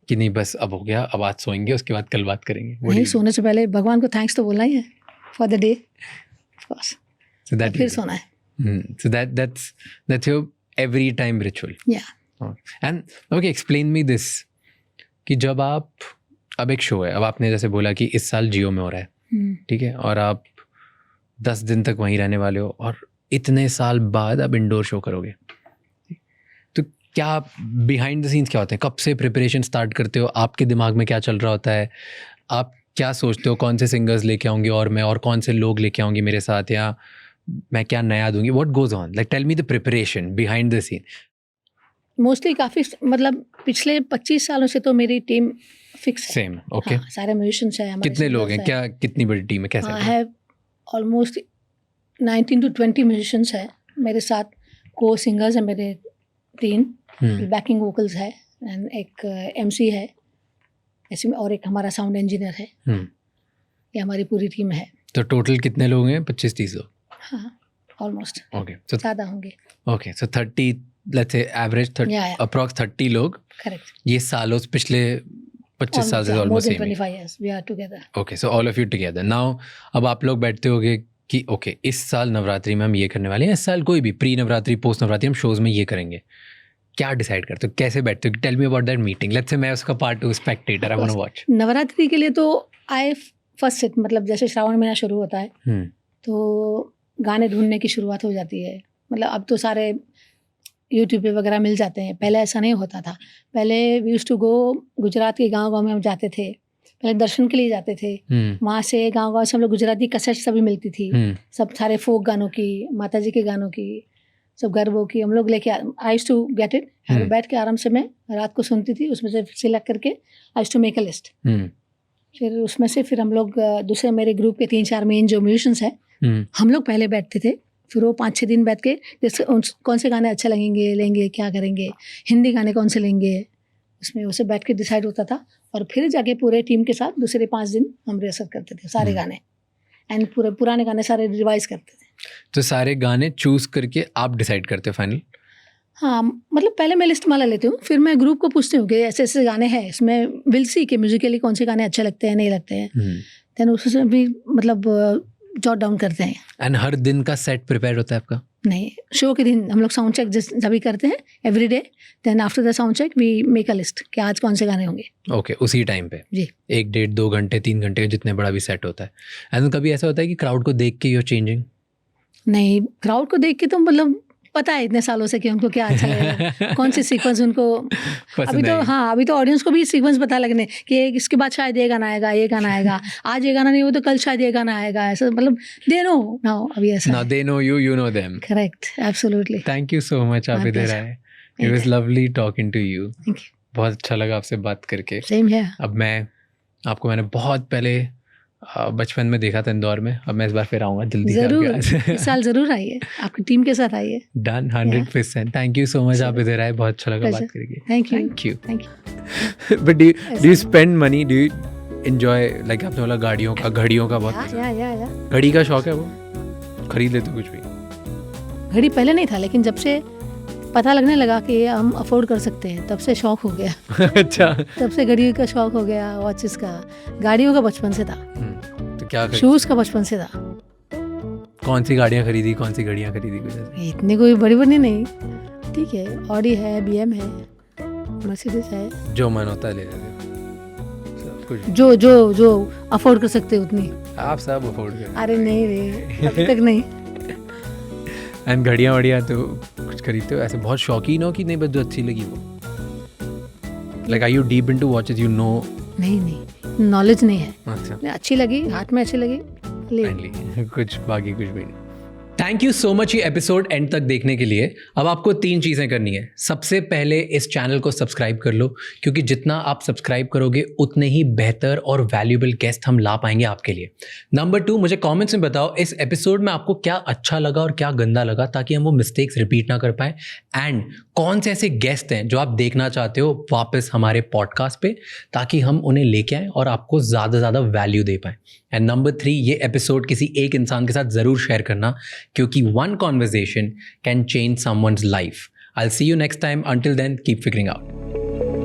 Speaker 1: कि नहीं बस अब हो गया, अब आज सोएंगे, उसके बाद कल बात करेंगे?
Speaker 2: नहीं, सोने से पहले भगवान को थैंक्स तो बोलना ही है for the day, of course.
Speaker 1: So that
Speaker 2: फिर सोना है.
Speaker 1: So that's your every time ritual.
Speaker 2: Yeah.
Speaker 1: And okay, explain me this कि जब आप, अब एक शो है, अब आपने जैसे बोला कि इस साल जियो में हो रहा है, ठीक है, और आप 10 दिन तक वहीं रहने वाले हो और इतने साल बाद आप इंडोर शो करोगे, तो क्या बिहाइंड द सीन्स क्या होते हैं? कब से प्रिपरेशन स्टार्ट करते हो? आपके दिमाग में क्या चल रहा होता है? आप क्या सोचते हो, कौन से सिंगर्स लेके आऊँगी और कौन से लोग लेके आऊँगी मेरे साथ, या मैं क्या नया दूंगी? What goes on, like tell me the preparation behind the scene.
Speaker 2: Mostly काफ़ी, मतलब पिछले 25 सालों से तो मेरी टीम फिक्स है.
Speaker 1: सेम. ओके.
Speaker 2: सारे म्यूजिशियंस हैं हमारे.
Speaker 1: कितने लोग हैं, क्या कितनी बड़ी टीम है, कैसे?
Speaker 2: है ऑलमोस्ट 19 to 20 म्यूजिशियंस है मेरे साथ. को सिंगर्स हैं मेरे 3, बैकिंग वोकल्स है, एंड एक MC है ऐसे में, और एक हमारा साउंड इंजीनियर है. ये हमारी पूरी टीम है.
Speaker 1: तो टोटल कितने लोग हैं? 25-30 लोग?
Speaker 2: हाँ, ऑलमोस्ट.
Speaker 1: ओके, सो
Speaker 2: ज़्यादा होंगे.
Speaker 1: Okay, so 30, let's say average 30, approx 30 लोग.
Speaker 2: करेक्ट.
Speaker 1: ये सालों से, पिछले 25 साल से almost same.
Speaker 2: 25 years we are together.
Speaker 1: Okay, so all of you together. Now अब आप लोग बैठते होगे कि ओके, इस साल नवरात्रि में हम ये करने वाले हैं, इस साल कोई भी प्री नवरात्रि, पोस्ट नवरात्रि, हम शोज में ये करेंगे. क्या डिसाइड करते हो, कैसे बैठते हो? Tell me about that meeting. Let's say मैं उसका part 2 spectator, I want to watch.
Speaker 2: Navratri के लिए तो आई फर्स्ट सेट, मतलब जैसे श्रावण महीना शुरू होता है तो गाने ढूंढने की शुरुआत हो जाती है. मतलब अब तो सारे यूट्यूब पे वगैरह मिल जाते हैं, पहले ऐसा नहीं होता था. पहले we used to go, Gujarat के गांव में हम जाते थे, पहले दर्शन के लिए जाते थे. वहाँ से गांव से हम लोग गुजराती कैसेट सभी मिलती थी, सब सारे फोक गानों की, माता जी के गानों की, सब गरबों की हम लोग लेके, I used to get it, बैठ के आराम से मैं रात को सुनती थी, उसमें से सिलेक्ट करके I used to make a list. फिर उसमें से फिर हम लोग दूसरे मेरे ग्रुप के 3-4 मेन जो म्यूजिशियंस हैं, हम लोग पहले बैठते थे. फिर वो 5-6 दिन बैठ के जैसे कौन से गाने अच्छे लगेंगे, लेंगे, क्या करेंगे, हिंदी गाने कौन से लेंगे, उसमें उसे बैठ के डिसाइड होता था. और फिर जाके पूरे टीम के साथ दूसरे 5 दिन हम रिहर्सल करते थे सारे गाने, एंड पूरे पुराने गाने सारे रिवाइज करते थे.
Speaker 1: तो सारे गाने चूज करके आप डिसाइड करते फाइनल?
Speaker 2: हाँ, मतलब पहले मैं लिस्ट माला लेती हूँ, फिर मैं ग्रुप को पूछती हूँ कि ऐसे ऐसे गाने हैं, इसमें विल सी के म्यूजिकली कौन से गाने अच्छे लगते हैं, नहीं लगते हैं, देन उससे भी मतलब जॉट डाउन करते हैं.
Speaker 1: एंड हर दिन का सेट प्रिपेयर होता है आपका?
Speaker 2: नहीं, शो के दिन हम लोग साउंड चेक जब भी करते हैं every day, then after the sound check we make a list कि आज कौन से गाने होंगे.
Speaker 1: ओके, उसी टाइम पे
Speaker 2: जी.
Speaker 1: 1, 1.5, 2 घंटे, 3 घंटे, जितने बड़ा भी सेट होता है. एंड कभी ऐसा होता है कि क्राउड को देख के यू आर चेंजिंग?
Speaker 2: नहीं, क्राउड को देख के तो मतलब पता है इतने सालों से कि उनको क्या अच्छा लगेगा, कौन सी सीक्वेंस उनको अभी तो, हाँ अभी तो ऑडियंस को भी सीक्वेंस पता लगने कि इसके बाद शायद ये गाना आएगा, ये गाना आएगा, आज ये गाना नहीं हो तो कल शायद ये गाना आएगा, ऐसा मतलब दे नो नाउ, अभी ऐसा
Speaker 1: now they know you know them.
Speaker 2: Correct, absolutely.
Speaker 1: Thank you so much, आप इधर आए. It was lovely talking to you.
Speaker 2: Thank you.
Speaker 1: बहुत अच्छा लगा आपसे बात करके.
Speaker 2: Same here.
Speaker 1: अब मैंने बहुत पहले बचपन में देखा था इंदौर में, अब मैं इस बार फिर आऊँगा जल्दी
Speaker 2: जरूर. इस साल जरूर आइए, आपकी टीम के साथ आइए.
Speaker 1: Done, 100%. Thank you so much, आप इधर आए, बहुत अच्छा लगा बात करके.
Speaker 2: Thank you.
Speaker 1: But do you spend money, do you enjoy, like आपने बोला गाड़ियों का, घड़ियों का बहुत,
Speaker 2: या
Speaker 1: घड़ी का शौक है, वो खरीद लेते कुछ भी?
Speaker 2: घड़ी पहले नहीं था, लेकिन जब से पता लगने लगा कि ये हम अफोर्ड कर सकते हैं, तब से शौक हो गया।
Speaker 1: अच्छा।
Speaker 2: तब से घड़ी का शौक हो गया, वॉचेस का, गाड़ियों का बचपन से था,
Speaker 1: तो क्या
Speaker 2: शूज का बचपन से था।
Speaker 1: कौन सी गाड़ियाँ खरीदी, कौन सी गाड़ियाँ खरीदी कुछ ऐसे?
Speaker 2: इतनी कोई बड़ी बड़ी नहीं, ठीक है, ऑडी है, BM है, मर्सिडीज है,
Speaker 1: जो मन होता है ले लेते हो। सब कुछ
Speaker 2: जो जो जो अफोर्ड कर सकते उतनी।
Speaker 1: आप सब अफोर्ड कर।
Speaker 2: अरे नहीं रे, अभी तक नहीं।
Speaker 1: एंड घड़ियाँ वड़ियाँ तो कुछ खरीदते हो ऐसे बहुत शौकीन हो कि नहीं बस जो अच्छी लगी वो? Like are you deep into watches, you know?
Speaker 2: नहीं, नॉलेज नहीं है।
Speaker 1: अच्छा,
Speaker 2: नहीं, अच्छी लगी, हाथ में अच्छी लगी, ले।
Speaker 1: फाइनली कुछ बाकी कुछ भी नहीं। थैंक यू सो मच ये एपिसोड एंड तक देखने के लिए। अब आपको 3 चीज़ें करनी है। सबसे पहले इस चैनल को सब्सक्राइब कर लो, क्योंकि जितना आप सब्सक्राइब करोगे उतने ही बेहतर और वैल्यूएबल गेस्ट हम ला पाएंगे आपके लिए। नंबर 2, मुझे कमेंट्स में बताओ इस एपिसोड में आपको क्या अच्छा लगा और क्या गंदा लगा, ताकि हम वो मिस्टेक्स रिपीट ना कर पाए। एंड कौन से ऐसे गेस्ट हैं जो आप देखना चाहते हो वापस हमारे पॉडकास्ट पे, ताकि हम उन्हें लेके आएँ और आपको ज़्यादा से ज़्यादा वैल्यू दे पाएँ। एंड नंबर 3, ये एपिसोड किसी एक इंसान के साथ ज़रूर शेयर करना, क्योंकि one conversation can change someone's life. I'll see you next time. Until then, keep figuring out.